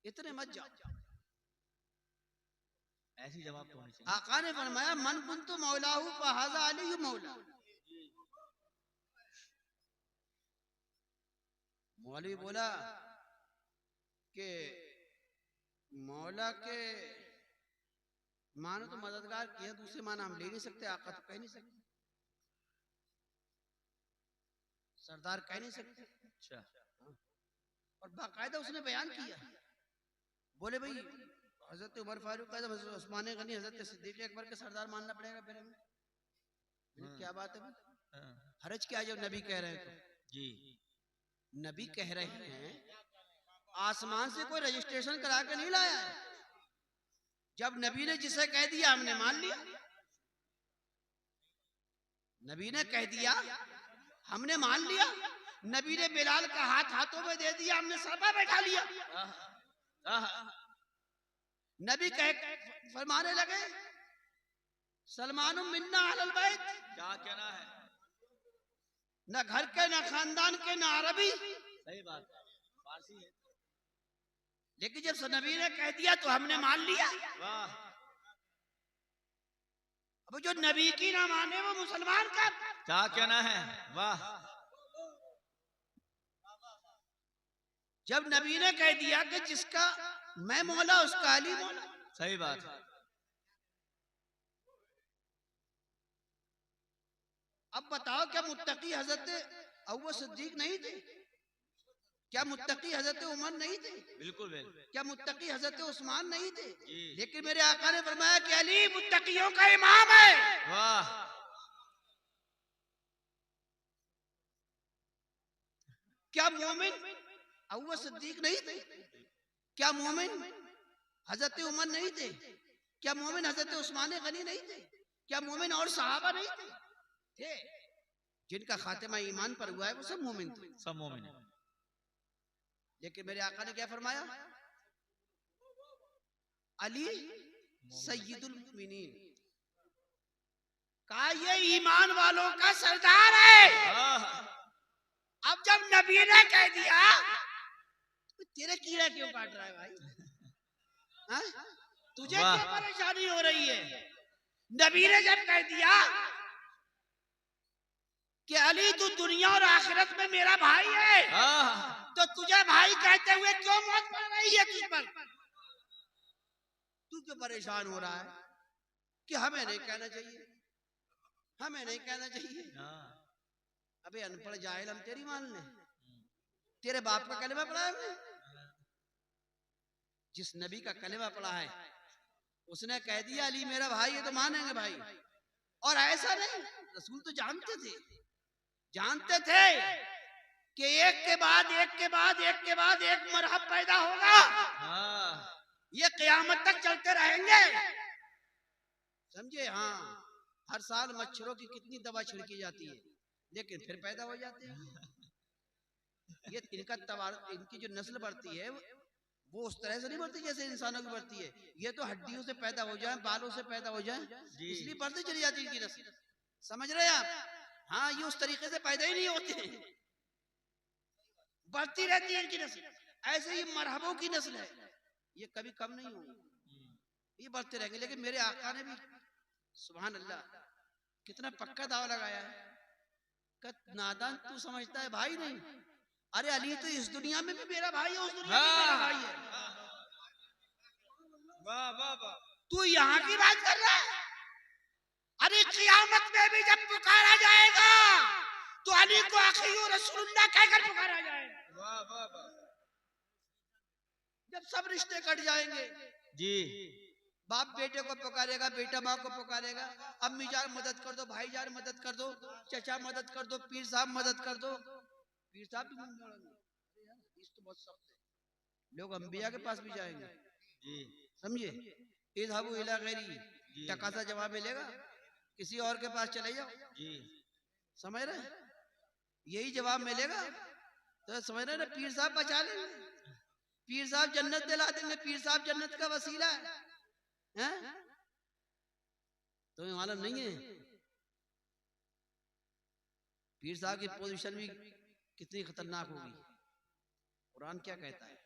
[SPEAKER 1] इतने मत जाओ।
[SPEAKER 2] ऐसी जवाब तो होनी चाहिए।
[SPEAKER 1] आका ने फरमाया मन कुन्तु मौलाहु फहाज़ा अली मौला। मौलवी बोला कि मौला के मानो तो मददगार किया, दूसरे माना हम ले नहीं सकते, आका तो कह नहीं सकते। सरदार कह नहीं सकते।
[SPEAKER 2] अच्छा।
[SPEAKER 1] और बाकायदा उसने बयान किया, बोले भाई हजरत उमर फारूक आजम, हजरत उस्मान गनी, हजरत सिद्दीक अकबर के सरदार मानना पड़ेगा फिर हमें। क्या बात है भाई, हरज क्या जब नबी कह रहे हैं तो।
[SPEAKER 2] जी।
[SPEAKER 1] नबी कह रहे हैं, आसमान से कोई रजिस्ट्रेशन करा के नहीं लाया है। जब नबी ने जिसे कह दिया हमने मान लिया। नबी ने कह दिया हमने मान लिया। नबी ने बिलाल का हाथ हाथों में दे दिया, हमने सर पर बैठा लिया। नबी कह फरमाने लगे सलमान मिन्ना अहलुल बैत।
[SPEAKER 2] क्या कहना है?
[SPEAKER 1] न घर के, न खानदान के, न अरबी।
[SPEAKER 2] सही बात है, फारसी है।
[SPEAKER 1] लेकिन जब नबी ने कह दिया तो हमने मान लिया।
[SPEAKER 2] वाह।
[SPEAKER 1] अब जो नबी की ना माने वो मुसलमान का।
[SPEAKER 2] क्या कहना है? वाह।
[SPEAKER 1] जब नबी ने कह दिया कि जिसका मैं मौला उसका अली मौला।
[SPEAKER 2] सही बात है।
[SPEAKER 1] अब बताओ क्या मुत्तकी हजरत अबू सिद्दीक नहीं थे? क्या मुत्तकी हजरत उमर नहीं थे?
[SPEAKER 2] बिल्कुल बिल्कुल।
[SPEAKER 1] क्या मुत्तकी हजरत उस्मान नहीं थे?
[SPEAKER 2] जी।
[SPEAKER 1] लेकिन मेरे आका ने फरमाया कि अली मुत्तकियों का इमाम है।
[SPEAKER 2] वाह।
[SPEAKER 1] क्या मोमिन अबू सिद्दीक नहीं थे? क्या मोमिन हजरत उमर नहीं थे? क्या मोमिन हजरत उस्मान गनी नहीं थे? क्या मोमिन और सहाबा नहीं थे? थे। जिनका खातिमा ईमान पर हुआ है वो सब मोमिन थे,
[SPEAKER 2] सब मोमिन है।
[SPEAKER 1] लेकिन मेरे आका ने क्या फरमाया? अली सय्यदुल मुमिनीन। कहा ये ईमान वालों का सरदार है। अब जब नबी ने कह दिया तो तेरे कीड़ा क्यों काट रहा है भाई? हा? तुझे क्या परेशानी हो रही है? नबी ने जब कह दिया कि अली तू दुनिया और आखिरत में मेरा भाई है, तो तुझे भाई कहते हुए क्यों मौत पड़ रही है तुझ पर? तू क्यों परेशान हो रहा है कि हमें नहीं कहना चाहिए, हमें नहीं कहना चाहिए? अबे अनपढ़ जाहिल, हम तेरी मान ले? तेरे बाप का कलेमा पढ़ा है हमने? जिस नबी का कलेमा पढ़ा है उसने कह दिया अली मेरा भाई है तो मानेंगे भाई। और ऐसा नहीं, रसूल तो जानते थे कि एक के बाद एक के बाद एक के बाद एक मरहब पैदा होगा। ये क़यामत तक चलते रहेंगे, समझे? हाँ, हर साल मच्छरों की कितनी दवा छिड़की जाती है, लेकिन फिर पैदा हो जाते हैं। ये इनकी जो नस्ल बढ़ती है वो उस तरह से नहीं बढ़ती जैसे इंसानों की बढ़ती है। ये तो हड्डियों से पैदा हो जाए, बालों से पैदा हो जाए, इसलिए बढ़ती चली जाती है इनकी नस्ल। समझ रहे हैं आप? हाँ, ये उस तरीके से पैदा ही नहीं होते, बढ़ती रहती है इनकी नस्ल। ऐसे ही मरहबों की नस्ल है, ये कभी कम नहीं होगी, ये बढ़ते रहेंगे। लेकिन मेरे आका ने भी सुभान अल्लाह कितना पक्का दावा लगाया है। नादान तू समझता है भाई नहीं? अरे अली तो इस दुनिया में भी मेरा भाई है, उस दुनिया में मेरा भाई है।
[SPEAKER 2] वाह वाह वाह।
[SPEAKER 1] तू यहाँ की बात कर रहा है? अरे क़यामत में भी जब पुकारा जाएगा तो अली को अखी रसूलुल्लाह कहकर पुकारा जाएगा।
[SPEAKER 2] वाह वाह वाह।
[SPEAKER 1] जब सब रिश्ते कट जाएंगे
[SPEAKER 2] जी,
[SPEAKER 1] बाप बेटे को पुकारेगा, बेटा माँ को पुकारेगा, अम्मी जान मदद कर दो, भाई जान मदद कर दो, चचा मदद कर दो, पीर साहब मदद कर दो। पीर साहब भी तो बहुत सख्त है, लोग अंबिया के पास भी जाएंगे।
[SPEAKER 2] जी,
[SPEAKER 1] समझे? इज़हाबू इला गैरी, टकासा जवाब मिलेगा, किसी और के पास चले जाओ।
[SPEAKER 2] जी,
[SPEAKER 1] समझ रहे? यही जवाब मिलेगा। तो समझ रहे ना, पीर साहब बचा लेंगे, पीर साहब जन्नत दिला देंगे, पीर साहब जन्नत का वसीला है। तुम्हें मालूम नहीं है पीर साहब की पोजीशन भी कितनी खतरनाक होगी? कुरान क्या कहता है?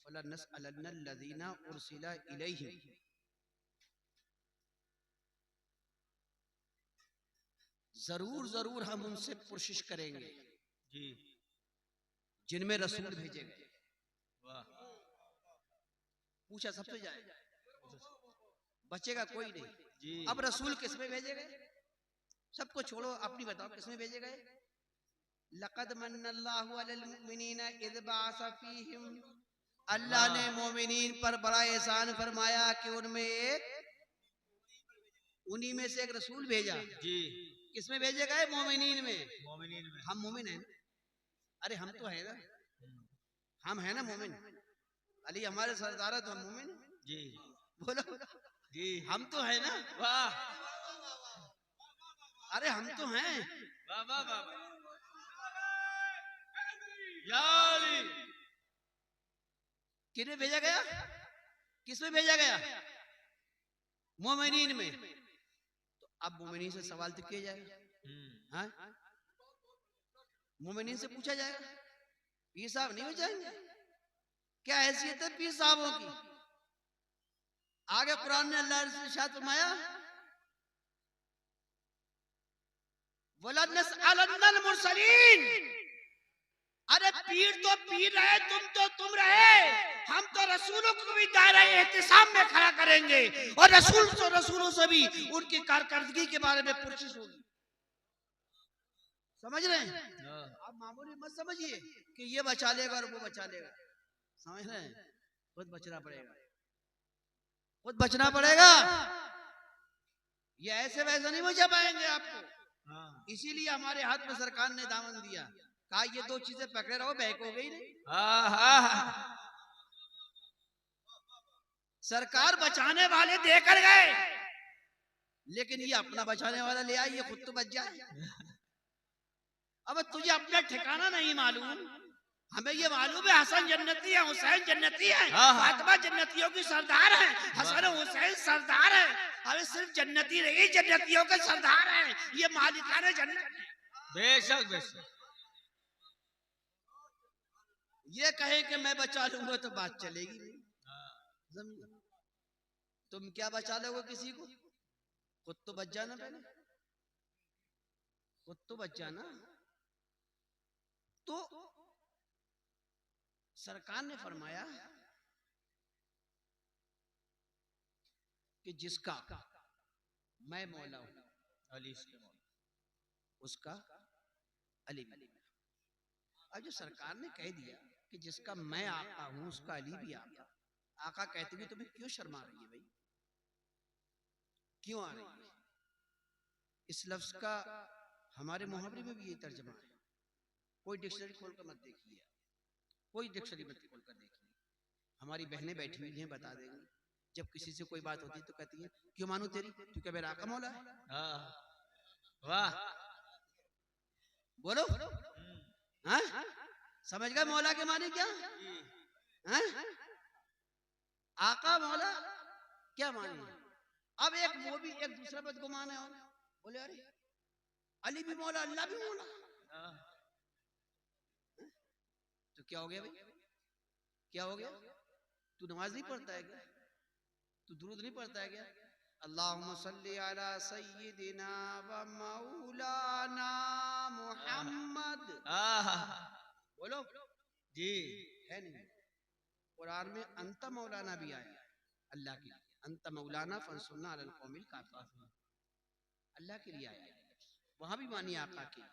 [SPEAKER 1] फलनस्अलन्नल्लज़ीना उरसिला इलैहिम, जरूर जरूर हम उनसे कोशिश करेंगे
[SPEAKER 2] जी,
[SPEAKER 1] जिनमें रसूल भेजे गए।
[SPEAKER 2] वाह।
[SPEAKER 1] पूछा सबसे जाए, बचेगा कोई नहीं।
[SPEAKER 2] जी
[SPEAKER 1] अब रसूल किस में भेजे गए? सबको छोड़ो, अपनी बताओ किस में भेजे गए? लक़द मन्नल्लाहु अलल मुमिनीना इज़ बअस फीहिम, अल्लाह ने मोमिनीन पर बड़ा एहसान फरमाया कि उनमें एक, उन्हीं में से एक रसूल भेजा।
[SPEAKER 2] जी
[SPEAKER 1] किसमें भेजे गए? मोमिनीन में।
[SPEAKER 2] मोमिनीन में।
[SPEAKER 1] हम मोमिन हैं? अरे हम तो है ना, हम है ना मोमिन। अली हमारे सरदार है तो हम मोमिन हैं।
[SPEAKER 2] जी
[SPEAKER 1] बोलो
[SPEAKER 2] जी
[SPEAKER 1] हम तो है ना।
[SPEAKER 2] वाह
[SPEAKER 1] अरे हम तो हैं।
[SPEAKER 2] वाह वाह वाह या अली।
[SPEAKER 1] किन्हें भेजा गया? किसमें भेजा गया? मोमिनीन में। तो अब मोमिनीन से सवाल तो किया जाएगा, हाँ? मोमिनीन से पूछा जाएगा, पीर साहब नहीं हो जाएंगे? क्या हैसियत है पीर साहबों की? आगे कुरान ने अल्लाह ने इरशाद फरमाया, वलनसअलन्नल मुरसलीन। अरे पीर तो पीर रहे, तुम रहे, हम तो रसूलों को भी दायरा एहतिसाम में खड़ा करेंगे और रसूलों से भी उनकी कारकर्दगी के बारे में पुरछिश होगी। समझ रहे हैं? आप मामूली मत समझिए कि ये बचा लेगा और वो बचा लेगा। समझ रहे हैं? खुद बचना पड़ेगा, खुद बचना पड़ेगा। ये ऐसे वैसे नहीं बचा पाएंगे आपको। इसीलिए हमारे हाथ में सरकार ने दामन दिया, कहा ये दो चीजें पकड़े रहो, बहक हो गई नहीं। सरकार बचाने वाले देकर गए, लेकिन ये अपना बचाने वाला ले आई, ये खुद तो बच जाए। अब तुझे अपना ठिकाना नहीं मालूम, हमें ये मालूम है हसन जन्नती है, हुसैन जन्नती है, फातिमा जन्नतियों की सरदार है, हसन हुसैन सरदार है। अरे सिर्फ जन्नती नहीं, जन्नतियों के सरदार है, ये मालिकाने जन्नत।
[SPEAKER 2] बेशक बेशक।
[SPEAKER 1] ये कहे कि मैं बचा लूंगा तो बात चलेगी नहीं। तुम क्या बचा लोगे किसी को? खुद तो बच जाना, पहले खुद तो बच जाना। तो सरकार ने फरमाया कि जिसका मैं मौला हूं,
[SPEAKER 2] अली
[SPEAKER 1] उसका अली भी। अब जो सरकार ने कह दिया कि जिसका मैं आका हूं उसका अली भी आका, आका कहते हुए तुम्हें क्यों शर्मा रही है भाई? क्यों आ रही है? इस लफ्ज का हमारे मुहावरे में भी ये तर्जमा है। कोई डिक्शनरी खोलकर मत देखिए, कोई डिक्शनरी मत खोलकर देखिए। हमारी बहनें बैठी हुई हैं, बता देंगी। जब किसी से कोई बात होती है तो कहती है क्यों मानू तेरी, तू क्या मेरा आका मौला है?
[SPEAKER 2] वाह
[SPEAKER 1] बोलो, हाँ? समझ गए मौला के माने क्या? हाँ? आका मौला क्या माने? अब एक वो भी एक दूसरा बदगुमान है, और बोले अरे अली भी मौला, अल्लाह भी मौला, तो क्या हो गया भाई? क्या हो गया? तू नमाज नहीं पढ़ता है क्या? तू दुरूद नहीं पढ़ता है क्या? अल्लाहुम्मा सल्ली अला सय्यिदिना व मौलाना मुहम्मद। बोलो
[SPEAKER 2] जी।
[SPEAKER 1] है नहीं? कुरान में अंत मौलाना भी आया, अल्लाह के लिए। अंत मौलाना फंसुरना अलल कौमिल काफिरीन, अल्लाह के लिए आया। वहां भी मानी आका के,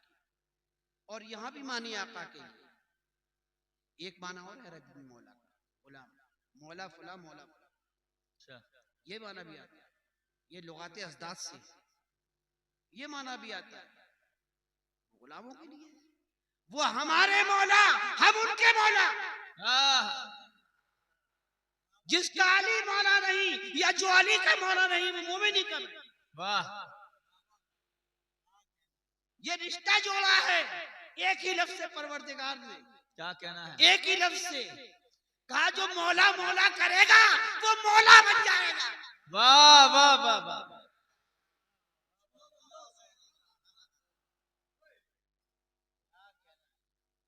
[SPEAKER 1] और यहाँ भी मानी आका के। एक माना और है रब मौला, गुलाम, मौला फुला मौला फुला, ये माना भी आता है। ये लुगाते अज़दाद से ये माना भी आता है। गुलामों के लिए वो हमारे मौला, हम उनके मौला। जिसका अली मौला नहीं या जो अली का मौला नहीं वो मोमिन ही कम।
[SPEAKER 2] वाह,
[SPEAKER 1] ये रिश्ता जोड़ा है एक ही लफ्ज से परवरदिगार ने।
[SPEAKER 2] क्या कहना है?
[SPEAKER 1] एक ही लफ्ज से कहा, जो मौला मौला करेगा वो मौला बन जाएगा।
[SPEAKER 2] वाह वाह वाह वाह,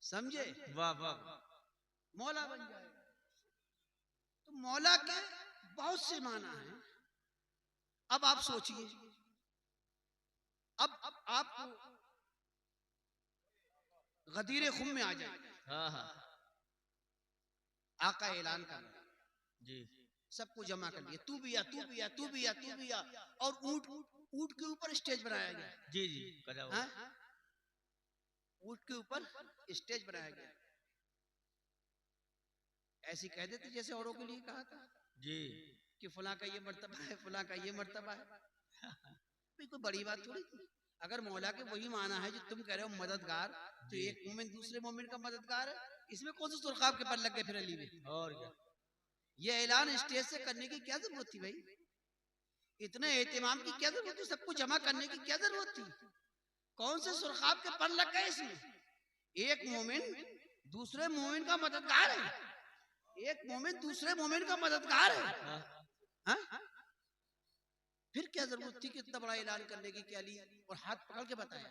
[SPEAKER 1] समझे?
[SPEAKER 2] वाह वाह,
[SPEAKER 1] मौला बन जाएगा। तो मौला के बहुत से माना है। अब आप सोचिए, अब आप गदीर खुम में आ जाए,
[SPEAKER 2] हाँ हाँ
[SPEAKER 1] आका ऐलान कर रहा है
[SPEAKER 2] जी,
[SPEAKER 1] सबको जमा कर लिया, तू भी आ, तू भी आ, तू भी आ, तू भी आ, और ऊंट ऊंट के ऊपर स्टेज बनाया गया।
[SPEAKER 2] जी जी कराओ।
[SPEAKER 1] हाँ? ऊंट के ऊपर स्टेज बनाया गया। ऐसी कह देते जैसे औरों के लिए कहा था
[SPEAKER 2] जी
[SPEAKER 1] कि फलां का ये मर्तबा है, फलां का ये मर्तबा है। भाई कोई बड़ी बात थोड़ी थी। अगर मौला के वही माना है जो तुम कह रहे हो मददगार, तो एक मोमिन दूसरे मोमिन का मददगार है, इसमें कौन सा सुरखाब के पर लग गए फिर अली में?
[SPEAKER 2] और क्या।
[SPEAKER 1] ये ऐलान स्टेज से करने की क्या जरूरत थी भाई? इतने एहतिमाम की क्या जरूरत थी? सबको जमा करने की क्या जरूरत थी? कौन से सुरखाब के पर लग गए इसमें? एक मोमिन दूसरे मोमिन का मददगार है, एक मोमिन दूसरे मोमिन का मददगार है। हाँ? फिर क्या जरूरत थी कि इतना बड़ा ऐलान करने की? क्या लिए? और हाथ पकड़ के बताया,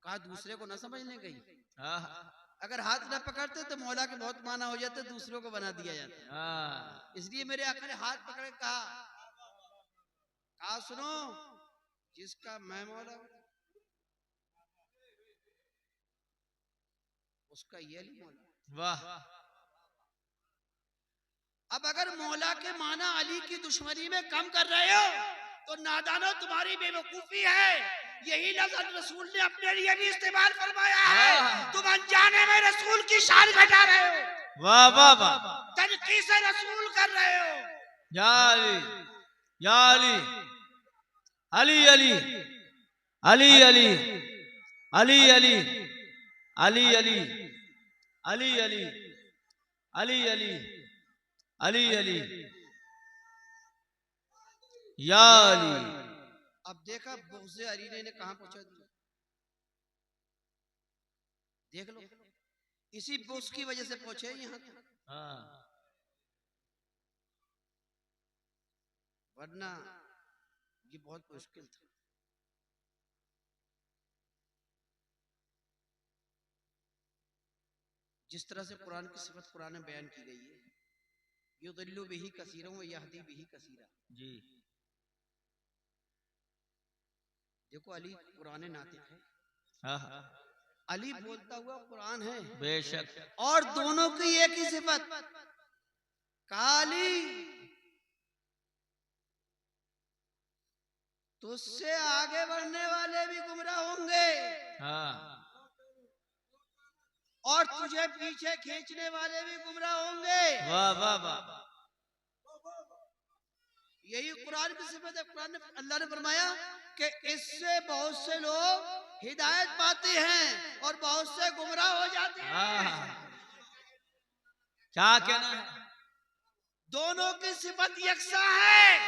[SPEAKER 1] कहा दूसरे को ना समझने गई। अगर हाथ न पकड़ते तो मौला के बहुत माना हो जाते, दूसरों को बना दिया जाता। इसलिए मेरे आका ने हाथ पकड़ के कहा सुनो, जिसका मैं मौला उसका ये अली मौला।
[SPEAKER 2] वाह।
[SPEAKER 1] अब अगर मौला के माना अली की दुश्मनी में कम कर रहे हो तो नादानो तुम्हारी बेवकूफी है। यही लफ्ज़ रसूल ने अपने लिए भी इस्तेमाल फरमाया है। तुम अनजाने में रसूल की शान घटा रहे हो।
[SPEAKER 2] वाह वाह वाह।
[SPEAKER 1] तनकीस रसूल कर रहे हो।
[SPEAKER 2] या अली, या अली, अली अली, अली अली, अली अली, अली अली, अली अली, अली अली, अली अली, या अली।
[SPEAKER 1] अब देखा बुग़्ज़ अली ने कहां पहुंचा दिया। देख लो, इसी बुग़्ज़ की वजह से पहुंचे यहाँ। वरना ये बहुत मुश्किल था। जिस तरह से कुरान की सिफत कुरान में बयान की गई है, युदिल्लु बिही कसीरन व यहदी बिही कसीरा।
[SPEAKER 2] जी
[SPEAKER 1] देखो अली कुरान नातिक है, अली बोलता हुआ कुरान है
[SPEAKER 2] बेशक।
[SPEAKER 1] और दोनों की एक ही सिफत, काली तुझसे आगे बढ़ने वाले भी गुमराह होंगे और तुझे पीछे खींचने वाले भी गुमराह होंगे।
[SPEAKER 2] वाह वाह वाह।
[SPEAKER 1] यही कुरान की सिफत है। कुरान अल्लाह ने फरमाया कि इससे बहुत से लोग हिदायत पाते हैं और बहुत से गुमराह हो जाते हैं।
[SPEAKER 2] क्या कहना है?
[SPEAKER 1] दोनों की सिफत यकसा है।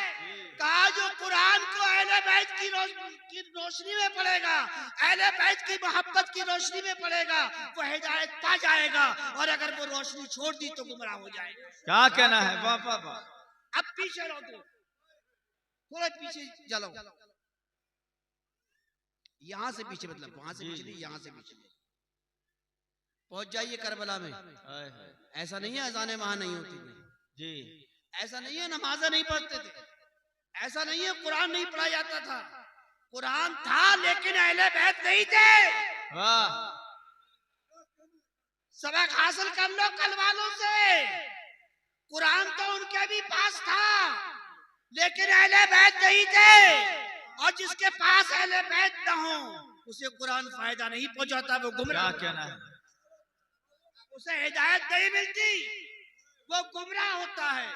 [SPEAKER 1] कहा जो कुरान को अहले बैत की रोशनी में पढ़ेगा, अहले बैत की मोहब्बत की रोशनी में पढ़ेगा, वो हिदायत पा जाएगा, और अगर वो रोशनी छोड़ दी तो गुमराह हो जाएगा।
[SPEAKER 2] क्या कहना है? वाह वाह वाह।
[SPEAKER 1] अब पीछे रहो, थोड़ा पीछे चलो, यहां से पीछे, मतलब वहां से पीछे नहीं, यहां से पीछे पहुंच जाइए करबला में। ऐसा नहीं है अज़ानें वहां नहीं होती जी, ऐसा नहीं है नमाज़ें नहीं पढ़ते थे, ऐसा नहीं है कुरान नहीं पढ़ा जाता था। कुरान था लेकिन अहले बैत नहीं थे। सबक हासिल कर लो कल वालों से। कुरान तो उनके भी पास था लेकिन अहले बैत नहीं थे, और जिसके पास अहले बैत न हो उसे कुरान फायदा नहीं पहुंचाता, वो गुमराह। क्या कहना है? उसे हिदायत नहीं मिलती, वो गुमराह होता है।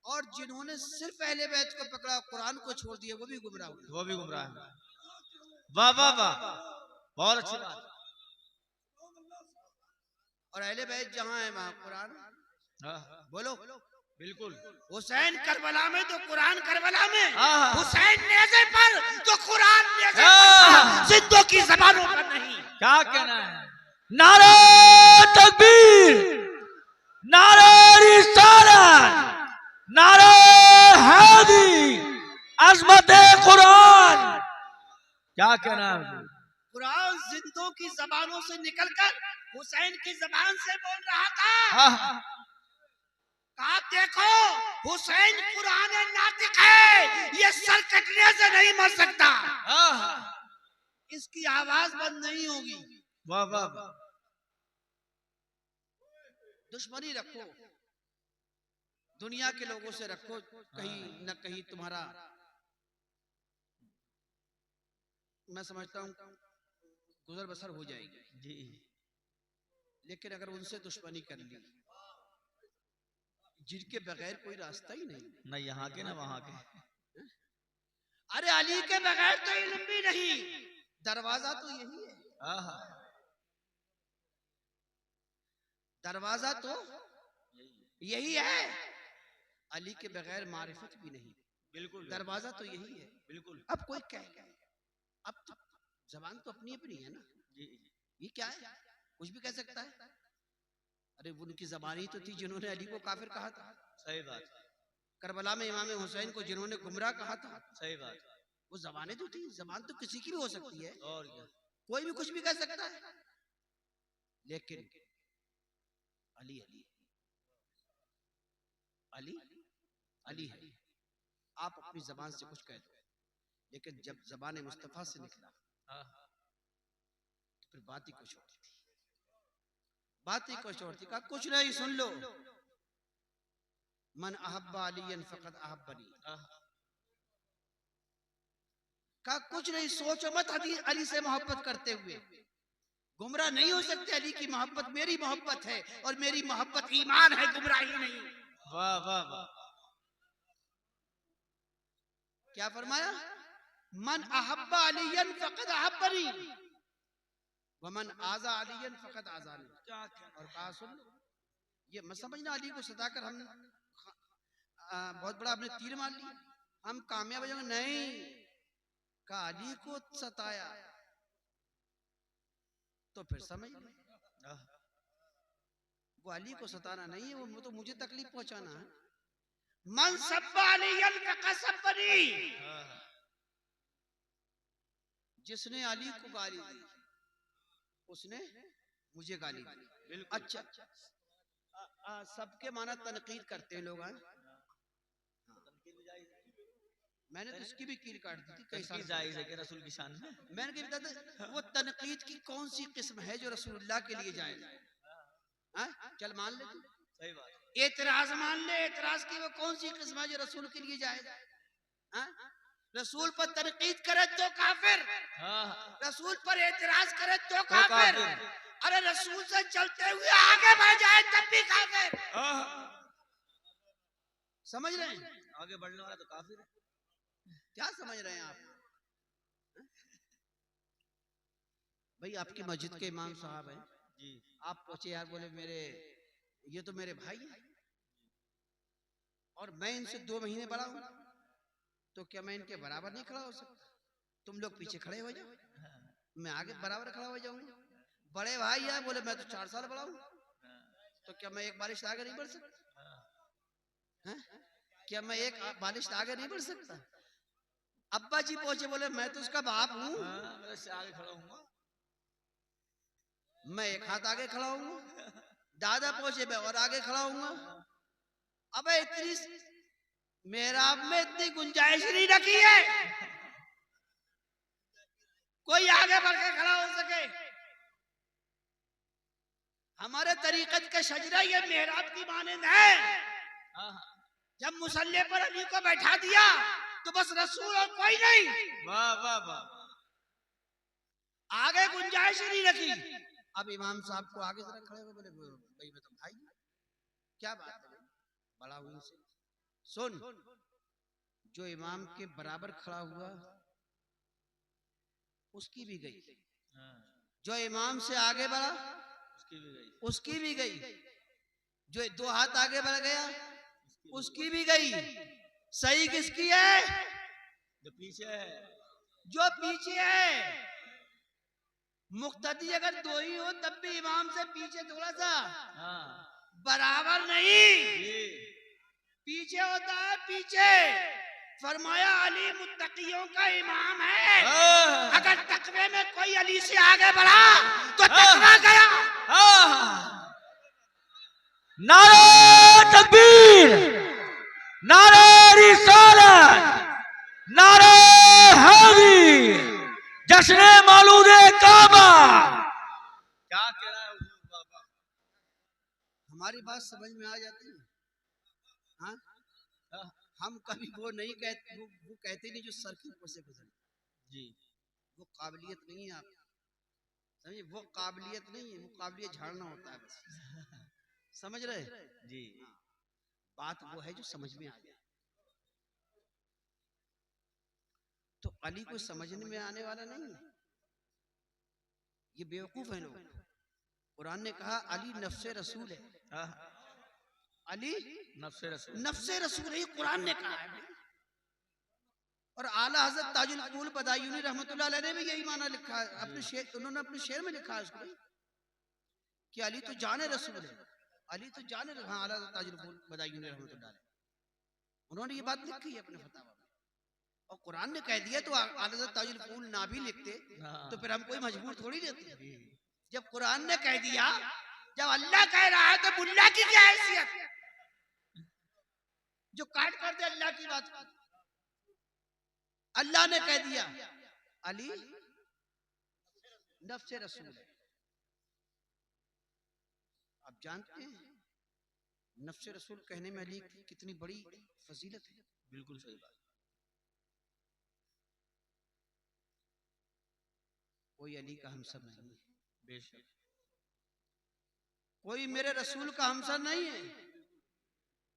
[SPEAKER 1] और जिन्होंने सिर्फ अहले बैत को पकड़ा, कुरान को छोड़ दिया, वो भी गुमराह हुए,
[SPEAKER 2] वो भी गुमराह है। वाह वाह वाह, बहुत अच्छी बात।
[SPEAKER 1] और अहले बैत जहां है वहां कुरान। बोलो
[SPEAKER 2] बिल्कुल।
[SPEAKER 1] हुसैन करबला में तो कुरान करबला में, हुसैन नेज़े पर तो कुरान नेज़े पर, जिंदों की ज़बानों पर नहीं।
[SPEAKER 2] क्या कहना है? नारे तकबीर, नारे रिसालत, नारे हैदी, अज़मत कुरान। क्या कहना है?
[SPEAKER 1] कुरान जिंदों की ज़बानों से निकलकर हुसैन की ज़बान से बोल रहा था। कहा देखो हुसैन कुरान नातिक है, ये सर कटने से नहीं मर सकता, इसकी आवाज बंद नहीं होगी।
[SPEAKER 2] वाह वाह।
[SPEAKER 1] दुश्मनी रखो, दुनिया के लोगों से रखो, कहीं न कहीं तुम्हारा, मैं समझता हूँ, गुजर बसर हो जाएगी
[SPEAKER 2] जी।
[SPEAKER 1] लेकिन अगर उनसे दुश्मनी कर ली, जिनके बगैर कोई रास्ता ही नहीं,
[SPEAKER 2] न यहाँ के न वहां के।
[SPEAKER 1] अरे अली के बगैर तो इल्म भी नहीं, दरवाजा तो यही है,
[SPEAKER 2] आहा,
[SPEAKER 1] दरवाजा तो यही है, अली के बगैर मारिफत भी नहीं,
[SPEAKER 2] बिल्कुल
[SPEAKER 1] दरवाजा तो यही है।
[SPEAKER 2] बिल्कुल।
[SPEAKER 1] अब कोई कहे, अब तो जबान तो अपनी अपनी है ना,
[SPEAKER 2] जी।
[SPEAKER 1] ये क्या है, कुछ भी कह सकता है। अरे उनकी जबान ही तो थी जिन्होंने अली को काफिर कहा था,
[SPEAKER 2] सही बात,
[SPEAKER 1] करबला में इमाम हुसैन को जिन्होंने गुमराह कहा था,
[SPEAKER 2] सही बात।
[SPEAKER 1] वो जबानें तो थी, जबान तो किसी की भी हो सकती है,
[SPEAKER 2] और क्या,
[SPEAKER 1] कोई भी कुछ भी कह सकता है, लेकिन अली अली अली अली है। आप अपनी जबान से कुछ कह दो, लेकिन जब जबान मुस्तफा से निकला तो फिर बात ही कुछ और थी, बात ही कुछ और थी। कहा कुछ नहीं, सुन लो, मन अहब्बा अलियन फक़द अहब्बनी, कहा कुछ नहीं, सोचो मत अली से मोहब्बत करते हुए गुमराह नहीं हो सकते, अली की मोहब्बत मेरी मोहब्बत है और मेरी मोहब्बत ईमान है, गुमराही नहीं।
[SPEAKER 2] वाह वाह वाह।
[SPEAKER 1] क्या फरमाया, मन अहब्बा अलियन फक़द अहब्बनी वमन आज़ा अलियन फक़द आज़ानी। और कहा सुन लो, ये मत समझना अली को सताकर हम बहुत बड़ा आपने तीर मार लिया, हम कामयाब हो जाएंगे, नहीं, कहा अली को सताया तो फिर समझ लो वो अली को सताना नहीं है, वो तो मुझे तकलीफ पहुंचाना है। मन सब्बा अलियन फक़द सब्बनी, जिसने अली को गाली दी उसने मुझे गाली दी। अच्छा, सबके माना तनकीद करते हैं लोग, मैंने तो इसकी भी कील काट दी थी कई साल
[SPEAKER 2] जायज है कि रसूल की शान में।
[SPEAKER 1] मैंने क्या बताया, वो तनकीद की कौन सी किस्म है जो रसूलुल्लाह के लिए जायज है? चल मान ले तू,
[SPEAKER 2] सही बात।
[SPEAKER 1] एतराज मान ले, एतराज की वो कौन सी किस्म है जो रसूल के लिए जायज है? रसूल पर तनकीद करे तो काफिर, रसूल पर एतराज करे तो काफिर, अरे रसूल से चलते हुए आगे बढ़ जाए तब भी काफिर। समझ रहे हैं?
[SPEAKER 2] आगे बढ़ने वाला तो काफिर है।
[SPEAKER 1] क्या समझ रहे हैं आप? भाई आपकी मस्जिद के इमाम साहब हैं
[SPEAKER 2] जी,
[SPEAKER 1] आप पहुंचे यार, बोले मेरे ये तो मेरे भाई हैं और मैं इनसे 2 महीने बड़ा हूं, तो क्या मैं इनके बराबर नहीं खड़ा हो सकता? तुम लोग पीछे खड़े हो जाओ, मैं आगे बराबर खड़ा हो जाऊंगा। बड़े भाई यार, बोले मैं तो 4 साल बड़ा हूं, तो क्या मैं एक बारिश आगे नहीं बढ़ सकता? क्या मैं एक बारिश आगे नहीं बढ़ सकता? अब्बा जी पहुंचे, बोले मैं तो उसका बाप हूँ,
[SPEAKER 2] मैं इससे आगे खड़ा हूँ,
[SPEAKER 1] मैं एक हाथ आगे खड़ा हूँ। दादा पहुंचे, मैं और आगे खड़ा हूँ। अब इतनी मेहराब में इतनी गुंजाइश नहीं रखी है कोई आगे बढ़ के खड़ा हो सके। हमारे तरीकत के शजरा ये मेहराब की मानंद है, जब मुसल्ले पर अली को बैठा दिया तो बस रसूल और कोई नहीं।
[SPEAKER 2] वाह वाह वाह।
[SPEAKER 1] आगे गुंजाइश नहीं रखी। अब इमाम साहब को आगे जरा खड़े हो, बोले भाई मैं तो भाई, क्या बात है, बड़ा हूं इनसे। सुन, जो इमाम के बराबर खड़ा हुआ उसकी भी गई, जो इमाम से आगे बढ़ा उसकी भी गई, जो 2 हाथ आगे बढ़ गया उसकी भी गई। सही किसकी है?
[SPEAKER 2] जो पीछे है,
[SPEAKER 1] जो पीछे है। मुक्तदी अगर 2 ही हो तब भी इमाम से पीछे थोड़ा सा, बराबर नहीं, पीछे होता है, पीछे। फरमाया अली मुत्तकियों का इमाम है, अगर तकवे में कोई अली से आगे बढ़ा तो तकवा गया।
[SPEAKER 2] नारे तकबीर, नारे रिसालत, नारे हैदरी, जश्न मौलूदे काबा। क्या कह रहा है हुजूर बाबा?
[SPEAKER 1] हमारी बात समझ में आ जाती है? हाँ, हम कभी वो नहीं कहते, वो कहते नहीं जो सर के ऊपर से गुजरे
[SPEAKER 2] जी।
[SPEAKER 1] वो काबिलियत नहीं है। आप समझे, वो काबिलियत नहीं है, वो काबिलियत झाड़ना होता है बस। समझ रहे
[SPEAKER 2] जी।
[SPEAKER 1] बात वो है जो समझ में आ जाए। तो अली को समझने में आने वाला नहीं है, ये बेवकूफ है लोग। कुरान ने कहा अली नफ्से रसूल है। अली
[SPEAKER 2] नफ्से रसूल,
[SPEAKER 1] नफ्से रसूल है, ये कुरान ने कहा है। और आला हजरत ताजुल कूल बदायूनी रहमतुल्लाह अलैह ने भी यही माना लिखा है अपने शेर, उन्होंने अपने शेर में लिखा है उसको कि अली तो जाने रसूल है। अली तो जाने, हाँ, आला हजरत ताजुल कूल बदायूनी रहमतुल्लाह अलैह उन्होंने ये बात लिखी है अपने फतावा में। और कुरान ने कह दिया तो आला हजरत ताजुल कूल ना भी लिखते तो फिर हम कोई मजबूर थोड़ी रहते। जब कुरान ने कह दिया, जब अल्लाह कह रहा है तो मुल्ला की क्या हैसियत जो काट कर दे अल्लाह की बात को। अल्लाह ने कह दिया अली नफ्से रसूल है। आप जानते हैं नफ्से रसूल कहने में अली की कितनी बड़ी फजीलत है।
[SPEAKER 2] बिल्कुल सही बात।
[SPEAKER 1] कोई अली का हमसर नहीं है,
[SPEAKER 2] बेशक
[SPEAKER 1] कोई मेरे रसूल का हमसर नहीं है।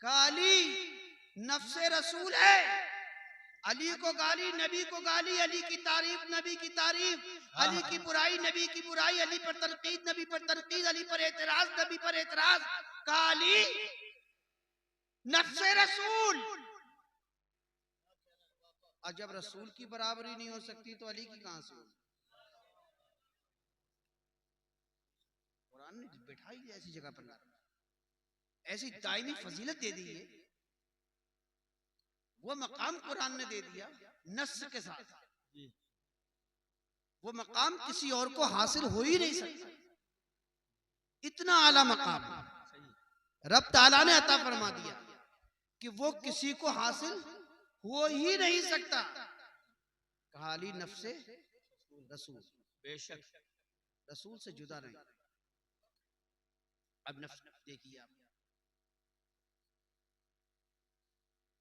[SPEAKER 1] का अली नफ्से रसूल है। अली को गाली, नबी को गाली, अली की तारीफ, नबी की तारीफ, अली की बुराई, नबी की बुराई, अली पर तनकीद, नबी पर तनकीद, अली पर एतराज, नबी पर एतराज। का अली नफ्से रसूल। और जब रसूल की बराबरी नहीं हो सकती तो अली की कहां से होगी। कुरान ने बिठाई ऐसी जगह पर, ऐसी दायमी फजीलत दे दी है, वो मकाम कुरान ने दे दिया नस्स के साथ। वो मकाम किसी और को हासिल हो ही नहीं सकता। इतना आला मकाम रब ताला ने अता फरमा दिया कि वो किसी को हासिल हो ही नहीं सकता। कहा अली नफ्से रसूल,
[SPEAKER 2] बेशक
[SPEAKER 1] रसूल से जुदा नहीं। अब नफ्स देखिए,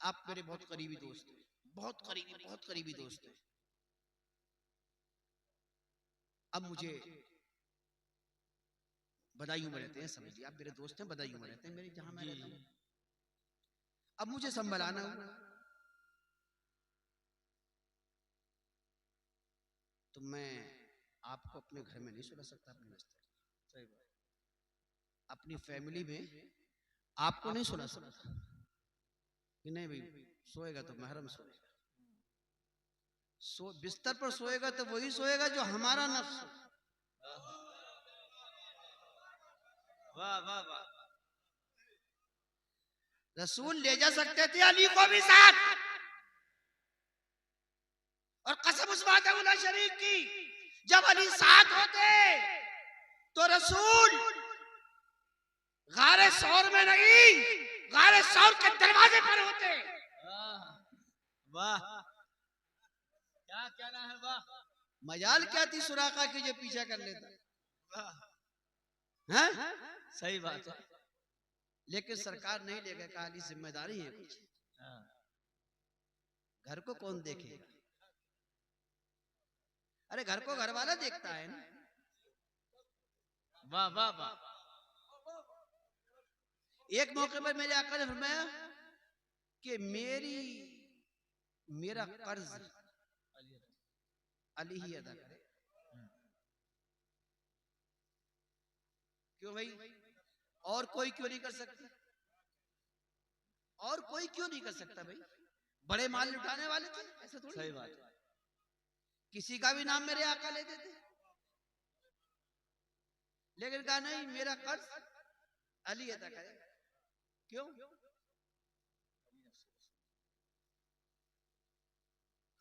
[SPEAKER 1] आप मेरे बहुत करीबी दोस्त हैं, बहुत करीबी दोस्त हैं। अब मुझे बदायूं में रहते हैं, समझिए आप मेरे दोस्त हैं, बदायूं में रहते हैं मेरे, जहां मैं रहता हूं। अब मुझे संभलाना हुआ तो मैं आपको अपने घर में नहीं सुला सकता, अपने बिस्तर
[SPEAKER 2] सही बात।
[SPEAKER 1] अपनी फैमिली में आपको नहीं सुला सकता कि नहीं भाई सोएगा तो महरम सोएगा। बिस्तर पर सोएगा तो वही सोएगा जो हमारा नफ्स।
[SPEAKER 2] वाह वाह वाह।
[SPEAKER 1] रसूल ले जा सकते थे अली को भी साथ, और कसम उस बात है शरीफ की, जब अली साथ होते तो रसूल गारे सौर में नहीं, गारे सौर के दरवाजे पर होते।
[SPEAKER 2] वाह, क्या कहना है, वाह।
[SPEAKER 1] मजाल क्या थी सुराका की जो पीछा कर लेता है।
[SPEAKER 2] सही बात है।
[SPEAKER 1] लेकिन सरकार नहीं ले गए, कहा अली जिम्मेदारी है कुछ, घर को कौन देखेगा। अरे घर को घर वाला देखता है ना।
[SPEAKER 2] वाह वाह वाह।
[SPEAKER 1] एक मौके पर मेरे आका ने फरमाया कि मेरा कर्ज अली ही अदा करे। क्यों भाई, और कोई क्यों नहीं कर सकता, और कोई क्यों नहीं कर सकता भाई। बड़े माल लुटाने वाले थे, ऐसा थोड़ी।
[SPEAKER 2] सही बात है।
[SPEAKER 1] किसी का भी नाम मेरे आका लेते थे, लेकिन कहा नहीं मेरा कर्ज अली अदा करे। क्यों,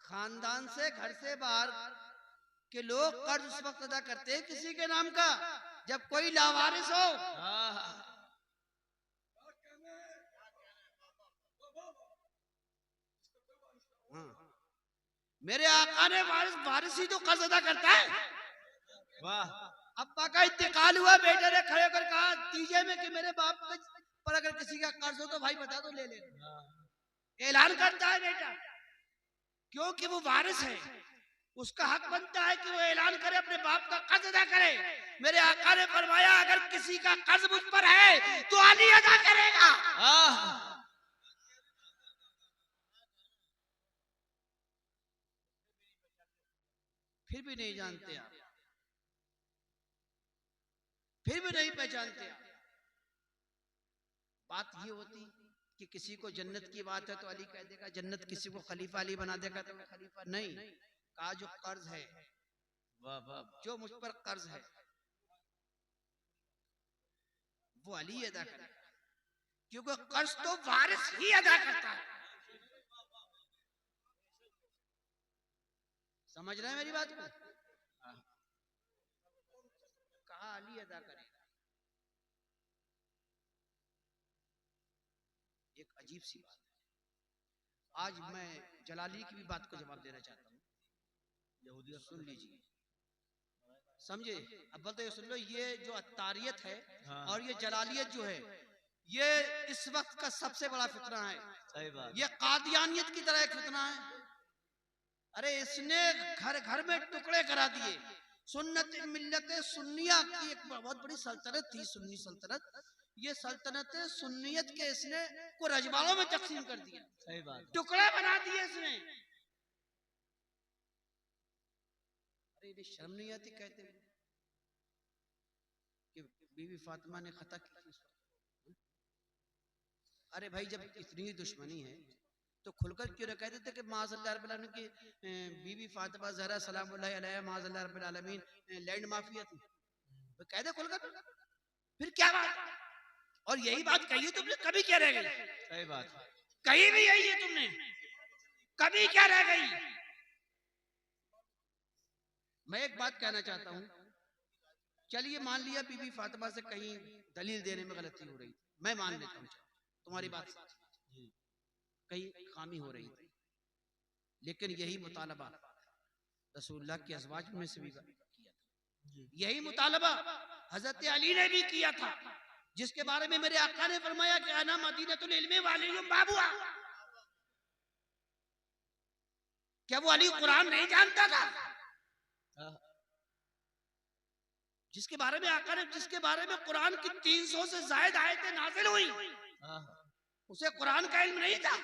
[SPEAKER 1] खानदान से, घर से बाहर के लोग कर्ज उस वक्त अदा करते हैं किसी के नाम का जब कोई लावारिस हो। मेरे आका ने वारिस ही तो कर्ज अदा करता है।
[SPEAKER 2] वाह।
[SPEAKER 1] अब्बा का इंतकाल हुआ, बेटे ने खड़े होकर कहा तीजे में कि मेरे बाप पर अगर किसी का कर्ज हो तो भाई बता दो, ले ले। ऐलान करता है बेटा, क्योंकि वो वारिस है, उसका हक बनता है कि वो ऐलान करे, अपने बाप का कर्ज अदा करे। मेरे आका ने फरमाया अगर किसी का कर्ज मुझ पर है तो अली अदा करेगा। फिर भी नहीं जानते आप, फिर भी नहीं पहचानते आप। बात ये होती कि किसी को जन्नत की बात है तो अली कह देगा जन्नत, किसी को खलीफा अली बना देगा तो खलीफा नहीं। कहा जो कर्ज है, जो मुझ पर कर्ज है वो अली अदा करेगा, क्योंकि कर्ज तो वारिस ही अदा करता है। समझ रहे हैं मेरी बात को? कहा अली अदा करेगा। एक अजीब सी बात है। आज मैं जलाली की भी बात को जवाब देना चाहता हूँ, सुन लीजिए, समझे। अब बोलते सुन लो, ये जो अत्तारियत है और ये जलालियत जो है, ये इस वक्त का सबसे बड़ा फितना है।
[SPEAKER 2] सही बात।
[SPEAKER 1] ये कादियानियत की तरह एक फितना है। अरे इसने घर घर में टुकड़े करा दिए। सुन्नत मिल्लत सुन्निया की एक बहुत बड़ी सल्तनत थी, सुन्नी सल्तनत। ये सल्तनत सुन्नियत के इसने को रजवाड़ों में तकसीम कर दिया।
[SPEAKER 2] सही बात।
[SPEAKER 1] टुकड़े बना दिए इसने। अरे ये शर्म नहीं आती कहते हुए कि बीवी फातिमा ने खता की? अरे भाई जब इतनी दुश्मनी है तो खुलकर क्यों न कहते थे कि माज़अल्लाह रब्बिल आलमीन की बीवी फातिमा ज़हरा सलामुल्लाह अलैहा माज़अल्लाह रब्बिल आलमीन लैंड माफिया थी, तो कह दे खुलकर। फिर क्या बात? और यही बात कही है तुमने, कभी क्या रह गई?
[SPEAKER 2] सही बात।
[SPEAKER 1] कही भी यही है तुमने, कभी क्या रह गई? मैं एक बात कहना चाहता हूं, चलिए मान लिया बीबी फातिमा से कहीं दलील देने में गलती हो रही, मैं मान लेता हूं तुम्हारी बात कहीं खामी हो रही थी, लेकिन यही मुतालबा रसूलुल्लाह के अज़वाज में से भी किया था। यही मुतालबा हजरत अली ने भी किया था, जिसके बारे में मेरे आका ने फरमाया कि अना मदीनतुल इल्मी वाली बाबुआ। क्या वो अली कुरान नहीं जानता था? जिसके बारे में आका ने, जिसके बारे में कुरान की 300 से ज्यादा आयतें नाज़िल हुई, उसे कुरान का इल्म नहीं था?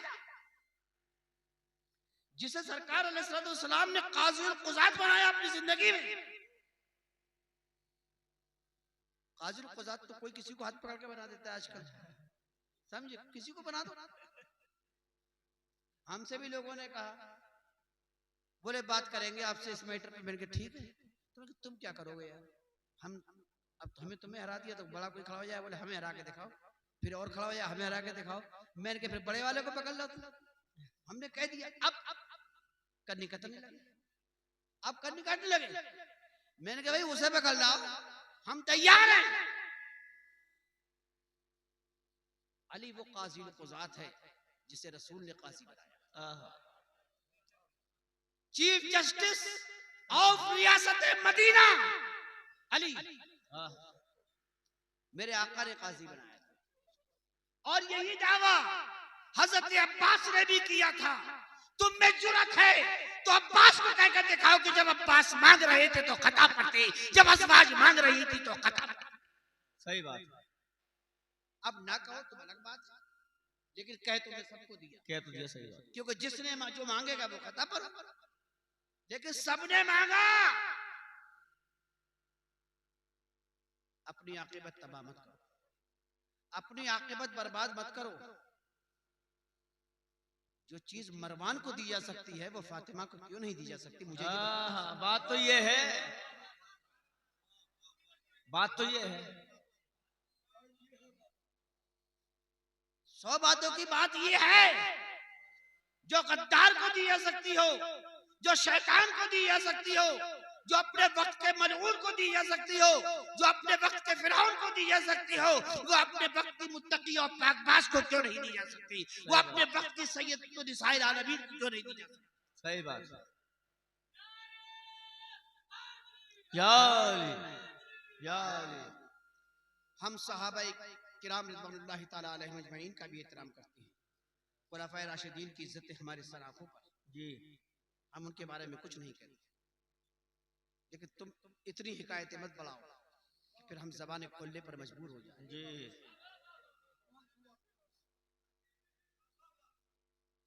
[SPEAKER 1] जिसे सरकार अलैहिस्सलाम ने काज़ियुल क़ुज़ात बनाया अपनी जिंदगी में। काज़ियुल क़ुज़ात तो कोई किसी को हाथ पकड़ के बना देता है आजकल, समझे, किसी को बना दो। हमसे भी लोगों ने कहा, बोले बात करेंगे आपसे इस मैटर पे। मैंने कहा ठीक है। तो तुम क्या करोगे यार, हम अब हमें तुम्हें हरा दिया तो बड़ा कोई खड़ा हो जाए, बोले हमें हरा के दिखाओ, फिर और खड़ा हो जाए हमें हरा के दिखाओ। मैंने कहा फिर बड़े वाले को पकड़ लो। हमने कह दिया अब करनी कतने लगे, अब करनी काटने लगे। मैंने कहा भाई उसे पकड़ लाओ, हम तैयार हैं। अली वो काज़ियुल क़ुज़ात है जिसे रसूल ने काज़ी बनाया, चीफ जस्टिस ऑफ रियासत मदीना अली, मेरे आका ने काज़ी बनाया था। और यही दावा हजरत अब्बास ने भी किया था। तुम में जुर्रत है तो अब्बास को कहकर दिखाओ कि जब अब्बास मांग रहे थे तो खता पढ़ते, जब अज़वाज मांग रही थी तो खता पढ़ते।
[SPEAKER 2] सही बात।
[SPEAKER 1] अब ना कहो तो अलग बात है, लेकिन कह तुमने सबको दिया,
[SPEAKER 2] क्या तो दिया। सही बात।
[SPEAKER 1] क्योंकि जिसने जो मांगेगा वो खता पढ़ो, लेकिन सबने मांगा। अपनी आक़िबत तबाह मत करो, अपनी आक़िबत बर्बाद मत करो। जो चीज मरवान को दी जा सकती है वो फातिमा को क्यों नहीं दी जा सकती? मुझे
[SPEAKER 2] बात तो ये है, बात तो ये है।
[SPEAKER 1] 100 बातों की बात ये है, जो गद्दार को दी जा सकती हो, जो शैतान को दी जा सकती हो, जो अपने वक्त के मलऊन को दी जा सकती हो, जो अपने वक्त के फिरौन को दी जा सकती हो, वो अपने वक्त की मुत्तकी और पाकबाज को क्यों नहीं दी जा सकती? वो अपने वक्त की सैयद निसाइल आलमीन को क्यों नहीं दी जा सकती?
[SPEAKER 2] सही बात। या अली, या अली।
[SPEAKER 1] हम सहाबाए किराम रिज़वानुल्लाहि ताला अलैहिम अजमईन का भी एहतराम करते हैं। खुलाफाए राशिदीन की इज्जत हमारे सर आंखों पर
[SPEAKER 2] जी।
[SPEAKER 1] हम उनके बारे में कुछ नहीं कहते, लेकिन तुम इतनी हिकायतें मत बढ़ाओ कि फिर हम ज़बान खोलने पर मजबूर हो जाए।
[SPEAKER 2] जी।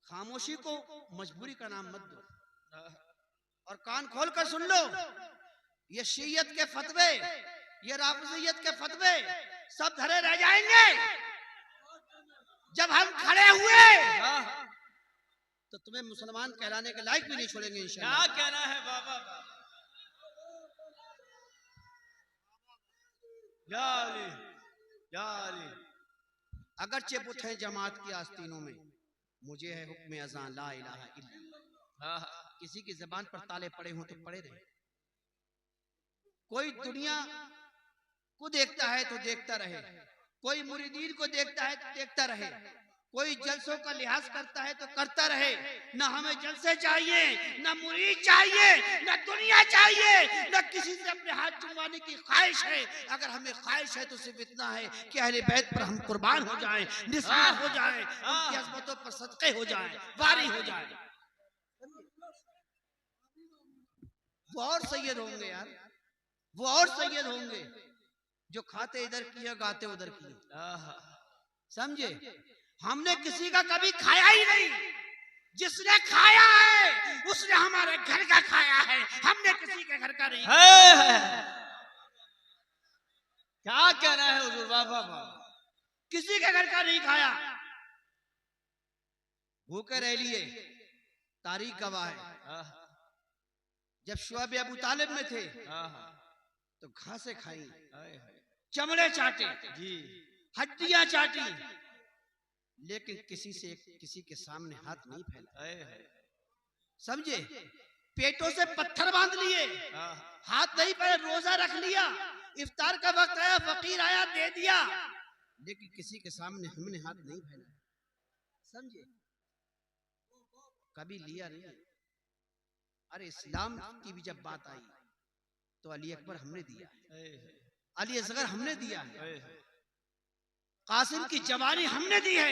[SPEAKER 1] खामोशी को मजबूरी का नाम मत दो और कान खोल कर सुन लो। ये शीयत के फतवे, ये राफिजियत के फतवे सब धरे रह जाएंगे जब हम खड़े हुए तो तुम्हें मुसलमान कहलाने के लायक भी नहीं छोड़ेंगे इंशाअल्लाह।
[SPEAKER 2] क्या कहना है बाबा? या अली, या अली।
[SPEAKER 1] अगरचे बुत हैं जमात की आस्तीनों में, मुझे है हुक्म अज़ान ला इलाहा इल्लल्लाह। किसी की जबान पर ताले पड़े हों तो पड़े रहे। कोई दुनिया को देखता है तो देखता रहे, कोई मुरीदीन को देखता है तो देखता रहे, कोई जलसों का लिहाज करता है तो करता रहे। ना हमें जलसे चाहिए, ना मुरीद चाहिए, ना दुनिया चाहिए, ना किसी से अपने हाथ चुमवाने की ख्वाहिश है। अगर हमें ख्वाहिश है तो सिर्फ इतना है कि अहले बैत पर हम कुर्बान हो जाएं, निसार हो जाएं, उनकी अज़मतों पर सदक़े हो जाएं, वारी हो जाएं। वो और सैयद होंगे यार, वो और सैयद होंगे जो खाते इधर की है गाते उधर की है। समझे? हमने किसी का कभी खाया ही नहीं। जिसने खाया है उसने हमारे घर का खाया है, हमने किसी के घर का नहीं खाया।
[SPEAKER 2] क्या कहना है हुजूर बाबा?
[SPEAKER 1] किसी के घर का नहीं खाया, भूखे रह लिए। तारीख गवाह है, जब शुआब अबू तालिब में थे तो घासें खाई, चमड़े चाटे,
[SPEAKER 2] जी,
[SPEAKER 1] हड्डियां चाटी, लेकिन किसी के सामने हाथ नहीं फैला। समझे? पेटों से पत्थर बांध लिए, हाथ नहीं फैला, रोजा रख लिया, इफ्तार का वक्त आया, फकीर आया दे दिया, लेकिन किसी के सामने हमने हाथ नहीं फैला। समझे? कभी लिया नहीं। अरे इस्लाम की भी जब बात आई तो अली अकबर हमने दिया, अली असगर हमने दिया है, कासिम की जवानी हमने दी है,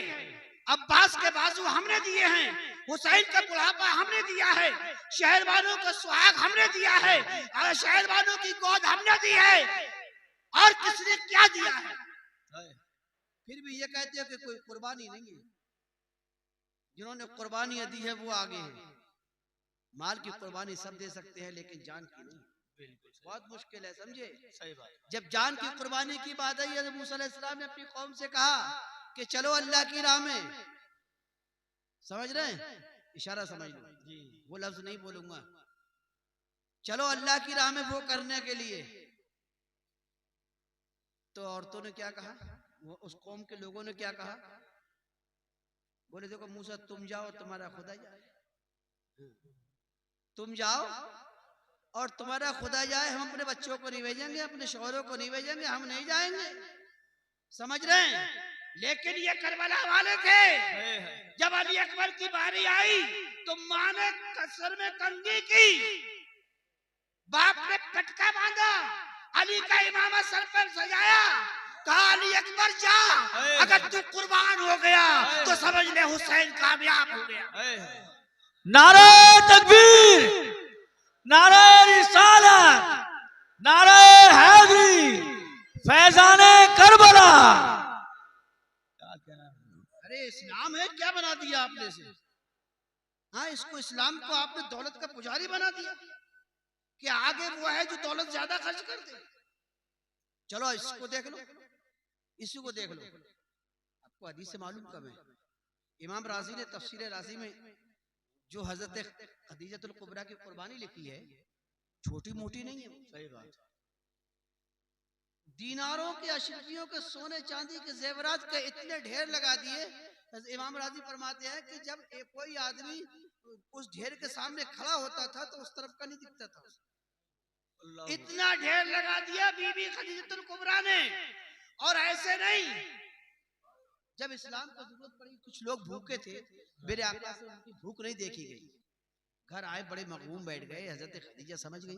[SPEAKER 1] अब्बास के बाजू हमने दिए हैं, हुसैन का बुढ़ापा हमने दिया है, शहरवानों का सुहाग हमने दिया है, और शहरवानों की गोद हमने दी है, और किसने क्या दिया है? फिर भी ये कहते हैं कि कोई कुर्बानी नहीं है। जिन्होंने कुर्बानियां दी है वो आगे हैं। माल की कुर्बानी सब दे सकते हैं लेकिन जान की नहीं, बहुत मुश्किल है। समझे?
[SPEAKER 2] सही बात।
[SPEAKER 1] जब जान की कुर्बानी की बात आई है, मूसा अलैहिस्सलाम ने अपनी कौम से कहा कि चलो अल्लाह की राह में, समझ रहे हैं? इशारा समझ लो जी, वो लफ्ज नहीं बोलूंगा। चलो अल्लाह की राह में वो करने के लिए, तो औरतों ने क्या कहा, वो उस कौम के लोगों ने क्या कहा? बोले देखो मूसा तुम जाओ, तुम्हारा खुदा जाए, तुम जाओ और तुम्हारा खुदा जाए, हम अपने बच्चों को नहीं भेजेंगे, अपने शौहरों को नहीं भेजेंगे, हम नहीं जाएंगे। समझ रहे हैं? लेकिन ये करबला वाले थे, जब अली अकबर की बारी आई तो माँ ने सर में कंघी की, बाप ने पटका बांधा, अली का इमामा सर पर सजाया, कहा अली अकबर जा, अगर तू कुर्बान हो गया तो समझ ले हुसैन कामयाब हो गया।
[SPEAKER 2] नारे तकबीर, नारे रिसालत, नारे हैदरी, फैजाने करबला।
[SPEAKER 1] अरे इस्लाम है, क्या बना दिया आपने से? हाँ, इसको इस्लाम को आपने दौलत का पुजारी बना दिया कि आगे वो है जो दौलत ज्यादा खर्च कर दे। चलो इसको देख लो, इसी को देख लो। आपको हदीस से मालूम कब है? इमाम राजी ने तफसीर राजी में जो हजरत खदीजतुल कुबरा की कुर्बानी लिखी है, छोटी मोटी नहीं है।
[SPEAKER 2] सही बात।
[SPEAKER 1] दीनारों के, अशरफियों के, सोने चांदी के जेवरात के इतने ढेर लगा दिए। इमाम राजी फरमाते हैं कि जब कोई आदमी उस ढेर के सामने खड़ा होता था तो उस तरफ का नहीं दिखता था। इतना ढेर लगा दिया बीबी खदीजतुल कुबरा ने। और ऐसे नहीं, जब इस्लाम को जरूरत पड़ी, कुछ लोग भूखे थे, मेरे आका से उनकी भूख नहीं देखी गई, घर आए बड़े मगबूम बैठ गए। हजरत खदीजा समझ गई,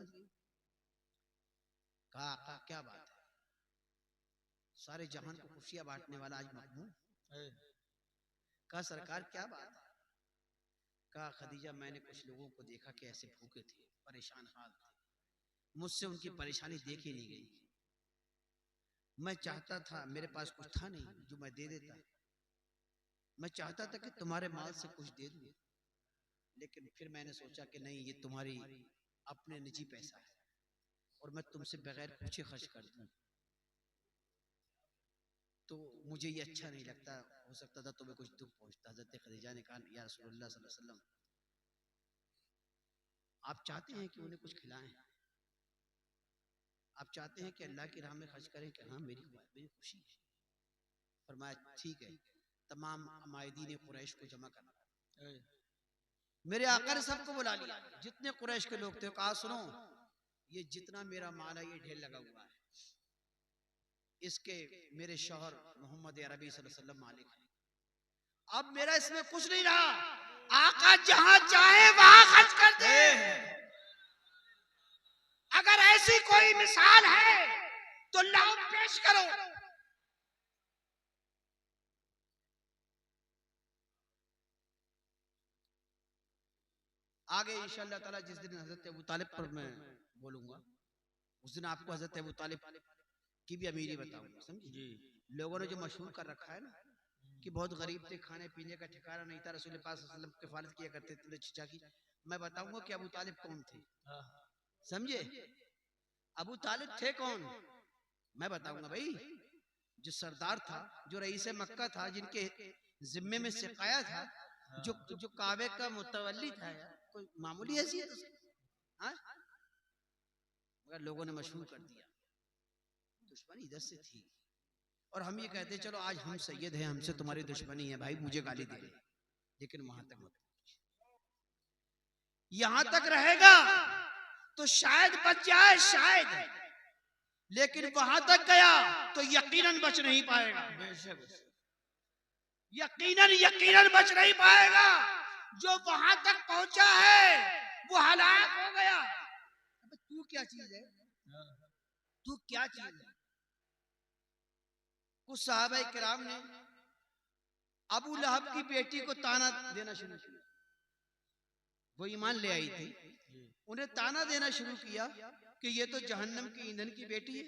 [SPEAKER 1] कहा आका क्या बात है? सारे जहान को खुशियां बांटने वाला आज मखमूम। कहा सरकार क्या बात है? कहा खदीजा मैंने कुछ लोगों को देखा कि ऐसे भूखे थे, परेशान हाल थे, मुझसे उनकी परेशानी देखी नहीं गई। मैं चाहता था, मेरे पास कुछ था नहीं जो मैं दे देता, मैं चाहता था कि तुम्हारे माल से कुछ दे दूं, लेकिन फिर मैंने सोचा कि नहीं, ये तुम्हारी अपने निजी पैसा है और मैं तुमसे बगैर पूछे खर्च कर दूं तो मुझे ये अच्छा नहीं लगता, हो सकता था तुम्हें कुछ दुख पहुंचता। हज़रत खदीजा ने कहा या रसूलुल्लाह सल्लल्लाहु अलैहि वसल्लम, आप चाहते हैं कि उन्हें कुछ खिलाएं, आप चाहते हैं कि अल्लाह की राह में खर्च करें? कि हाँ, मेरी खुशी है। फरमाया ठीक है। तमाम अमायदीन कुरैश को जमा करना, मेरे आका ने सबको बुला लिया, जितने कुरैश के लोग थे। कहा सुनो, ये जितना मेरा माल है ये ढेर लगा हुआ है, इसके मेरे शौहर मोहम्मद अरबी सल्लल्लाहु अलैहि वसल्लम मालिक हैं, अब मेरा इसमें कुछ नहीं रहा, आका जहां चाहे वहां खर्च कर दे। अगर ऐसी कोई मिसाल है तो लाओ पेश करो। आगे इंशाअल्लाह ताला जिस दिन हजरत अबू तालिब पर मैं बोलूंगा, उस दिन आपको हजरत अबू तालिब की भी अमीरी बताऊंगा, समझे? लोगों ने जो मशहूर कर रखा है ना कि बहुत गरीब थे, खाने पीने का ठिकाना नहीं था, रसूल पाक सल्लल्लाहु अलैहि वसल्लम किफालत किया करते थे चचा की। मैं बताऊंगा कि अबू तालिब कौन थे, समझे? अबू तालिब थे कौन, मैं बताऊंगा भाई। जो सरदार था, जो रईस मक्का था, जिनके जिम्मे में सिकाया था, जो काबे का मुतवल्ली था, कोई मामूली हैसियत उसकी, हाँ? मगर लोगों ने मशहूर कर दिया, दुश्मनी इधर से थी। और हम ये कहते चलो आज हम सैयद हैं, हमसे तुम्हारी दुश्मनी है, भाई मुझे गाली दे रहे, लेकिन वहां तक मत, यहां तक रहेगा तो शायद बच जाए, शायद, लेकिन वहां तक गया तो यकीनन बच नहीं पाएगा, यकीनन यकीनन बच नहीं पाएगा। जो वहां तक पहुंचा है वो हलाक हो गया। तू क्या चीज है, तू क्या चीज है? कुछ सहाबा किराम ने अबू लहब की बेटी को ताना देना शुरू किया, वो ईमान ले आई थी, उन्हें ताना देना शुरू किया कि ये तो जहन्नम की ईंधन की बेटी है।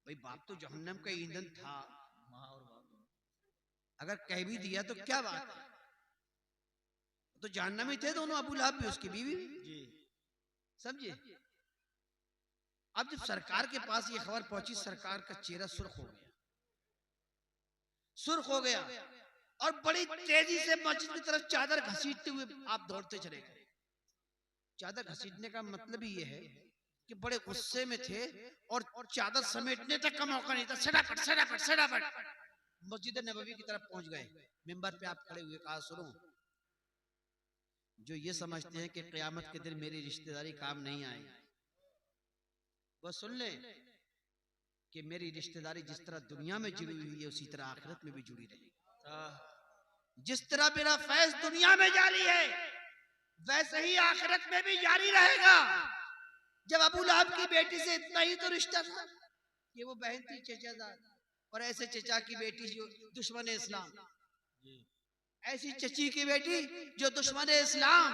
[SPEAKER 1] भाई बाप तो जहन्नम का ईंधन था, अगर कह भी दिया तो क्या बात है, तो जहन्नमी थे दोनों, अबू लहब भी उसकी बीवी भी, समझे? अब जब सरकार के पास ये खबर पहुंची, सरकार का चेहरा सुर्ख हो गया, सुर्ख हो गया, और बड़ी तेजी से मस्जिद की तरफ चादर घसीटते हुए आप दौड़ते चले गए। चादर घसीटने का मतलब ही ये है कि बड़े गुस्से में थे और चादर समेटने तक का मौका नहीं था, सटाफट सटाफट सटाफट मस्जिद नबवी की तरफ पहुंच गए। मिंबर पे आप खड़े हुए कहा सुनो, जो ये समझते हैं कि क़यामत के दिन मेरी रिश्तेदारी काम नहीं आएगी, वो सुन ले कि मेरी रिश्तेदारी जिस तरह दुनिया में जुड़ी हुई है उसी तरह आखिरत में भी जुड़ी रहेगी। जिस तरह मेरा फैज दुनिया में जारी है वैसे ही आखिरत में भी जारी रहेगा। जब अबू लहब की बेटी से इतना ही तो रिश्ता था कि वो बहन थी चचाजाद, और ऐसे चचा की बेटी जो दुश्मन इस्लाम, ऐसी चची की बेटी जो दुश्मन इस्लाम।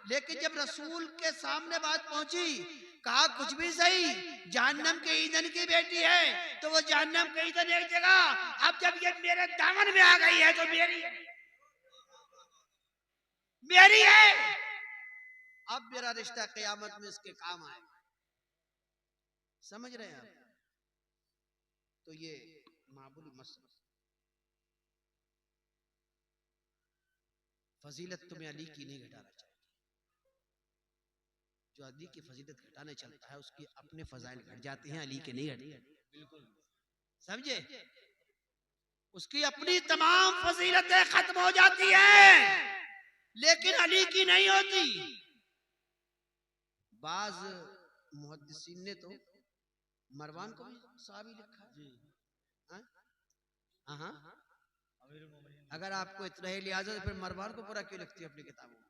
[SPEAKER 1] लेकिन जब रसूल के सामने बात पहुंची, कहा कुछ भी सही, जहन्नम के ईंधन की बेटी है तो वो जहन्नम के ईंधन एक जगह, अब जब ये मेरे दामन में आ गई है तो मेरी है, मेरी है, अब मेरा रिश्ता क़यामत में इसके काम आएगा। समझ रहे हैं आप? तो ये मामूली मसला, फजीलत तुम्हें अली की नहीं घटाना चाहिए। जो अली की फजीलत घटाने चलता है उसकी अपने फजाइल घट जाते हैं, अली के नहीं घटते, बिल्कुल समझे? उसकी अपनी तमाम फजीलतें खत्म हो जाती हैं, लेकिन अली की नहीं होती। बाज मुहद्दिसीन ने तो मरवान को भी सहाबी लिखा है। हाँ, अगर आपको इतना ही लिहाजा तो फिर मरवान को बुरा क्यों लिखती हो अपनी किताबों में?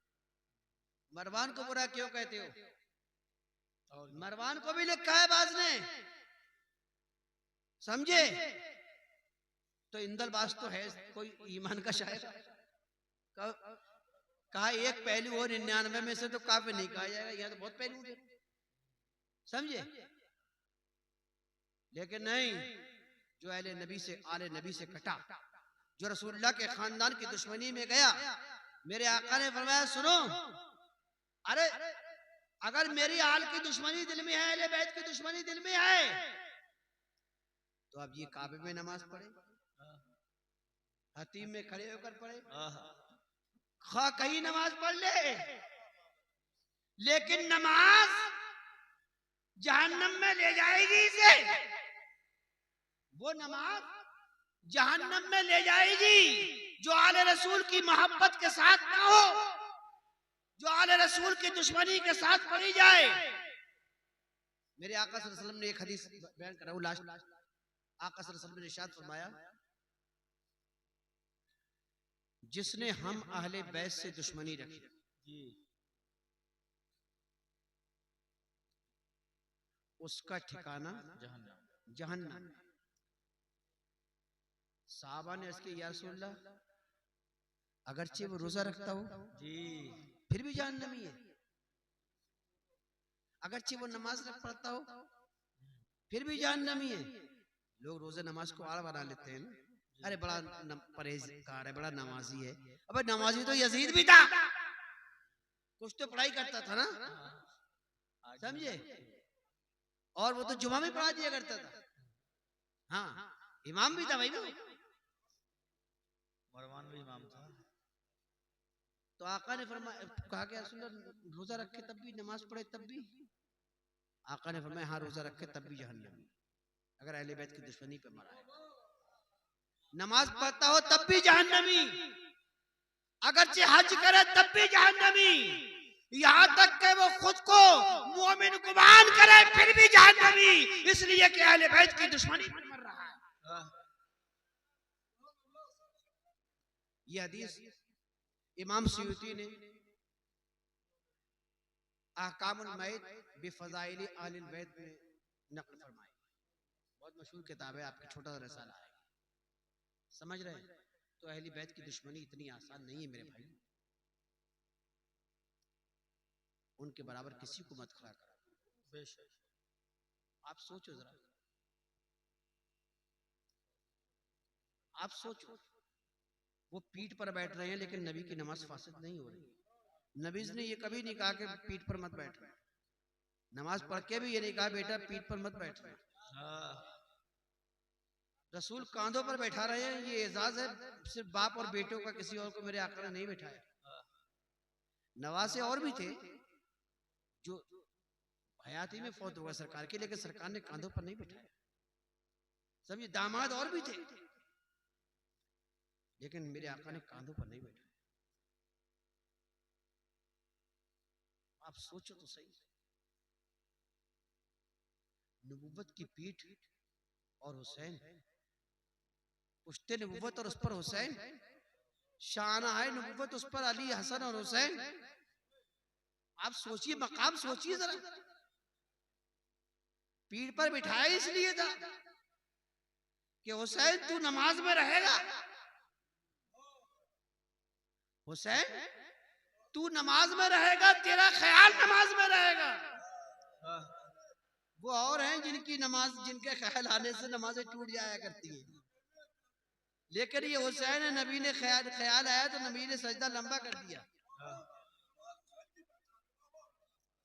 [SPEAKER 1] मरवान को बुरा क्यों कहते हो? मरवान को भी लिखा है बाज ने समझे? तो इंदलबाज तो है कोई ईमान का शायर, कहा एक पहलू हो 99 में से तो काफी नहीं कहा जाएगा, यहाँ तो बहुत पहलू थे, समझे? लेकिन नहीं, जो आले नबी से कटा, जो रसूलुल्लाह के खानदान की दुश्मनी में गया, मेरे आका ने फरमाया सुनो, अरे अगर मेरी आल की दुश्मनी दिल में है, अहले बैत की दुश्मनी दिल में है, तो अब ये काबे में नमाज पढ़े, हतीम में खड़े होकर पढ़े, खा कहीं नमाज पढ़ ले, लेकिन नमाज जहन्नम में ले जाएगी इसे, वो नमाज जहन्नम में ले जाएगी जो आले रसूल की मोहब्बत के साथ ना हो, जो आले रसूल की दुश्मनी के साथ पढ़ी जाए। मेरे आका सल्लल्लाहु अलैहि वसल्लम ने एक हदीस बयान करा, लास्ट आका सल्लल्लाहु अलैहि वसल्लम ने इरशाद फरमाया, जिसने हम अहले बैत से दुश्मनी रखी उसका ठिकाना जहन्नम। साहबा ने इसके या रसूलल्लाह, अगरचे वो रोजा रखता हो फिर भी जहन्नमी है, अगरचे वो नमाज पढ़ता हो फिर भी जहन्नमी है। लोग रोजे नमाज को आड़ बना लेते हैं ना, अरे बड़ा परहेजगार है, बड़ा नमाजी है। अबे नमाजी तो यजीद भी था, कुछ तो पढ़ाई करता था ना, समझे? और वो तो जुमा में पढ़ा दिया करता था, हाँ इमाम भी था भाई, वो
[SPEAKER 2] मरवान भी इमाम था।
[SPEAKER 1] तो आका ने फरमाया, कहा कि रोजा रखे तब भी, नमाज पढ़े तब भी? आका ने फरमाया हाँ रोजा रखे तब भी जहन्नमी, अगर अहले बैत की दुश्मनी पे मरा है। नमाज पढ़ता हो तब भी जहन्नमी, अगरचे हज करे तब भी जहन्नमी, यहाँ तक कि वो खुद को मोमिन गुमान करे फिर भी जहन्नमी, इसलिए कि अहले बैत की दुश्मनी पर मर रहा है। ये हदीस इमाम सुयूती ने अहकामुल मैत बिफज़ाइल अहलिल बैत में नक़ल फरमाई, बहुत मशहूर किताब है, आपकी छोटा सा रिसाला है, समझ रहे हैं? तो अहली बैत की दुश्मनी इतनी आसान नहीं है मेरे भाई, उनके बराबर किसी को मत खड़ा करो। आप सोचो जरा, आप सोचो, वो पीठ पर बैठ रहे हैं लेकिन नबी की नमाज फासिद नहीं हो रही। नबी ने ये कभी नहीं कहा कि पीठ पर मत बैठना, नमाज पढ़ के भी ये नहीं कहा बेटा पीठ पर मत बैठना। रसूल कांधों पर बैठा रहे हैं, ये एजाज है सिर्फ बाप और बेटों का, किसी और को मेरे आका ने नहीं बैठाया। नवासे और भी थे जो हयाती में फौत हुआ सरकार के, लेकिन सरकार ने कांधों पर नहीं बैठाया, समझे? दामाद और भी थे लेकिन मेरे आका ने कांधों पर नहीं बैठाया। आप सोचो तो सही, नबूवत की पीठ और हुसैन, पुश्ते नबूवत और उस पर हुसैन, शाना है नबूवत उस पर अली हसन और हुसैन। आप सोचिए मकाम, सोचिए जरा, पीठ पर बिठाया इसलिए था कि हुसैन तू नमाज में रहेगा, हुसैन तू नमाज में रहेगा, तेरा ख्याल नमाज में रहेगा। वो और हैं जिनकी नमाज, जिनके ख्याल आने से नमाजें टूट जाया करती हैं, लेकिन ये हुसैन है, नबी ने ख्याल आया तो नबी ने सजदा लंबा कर दिया,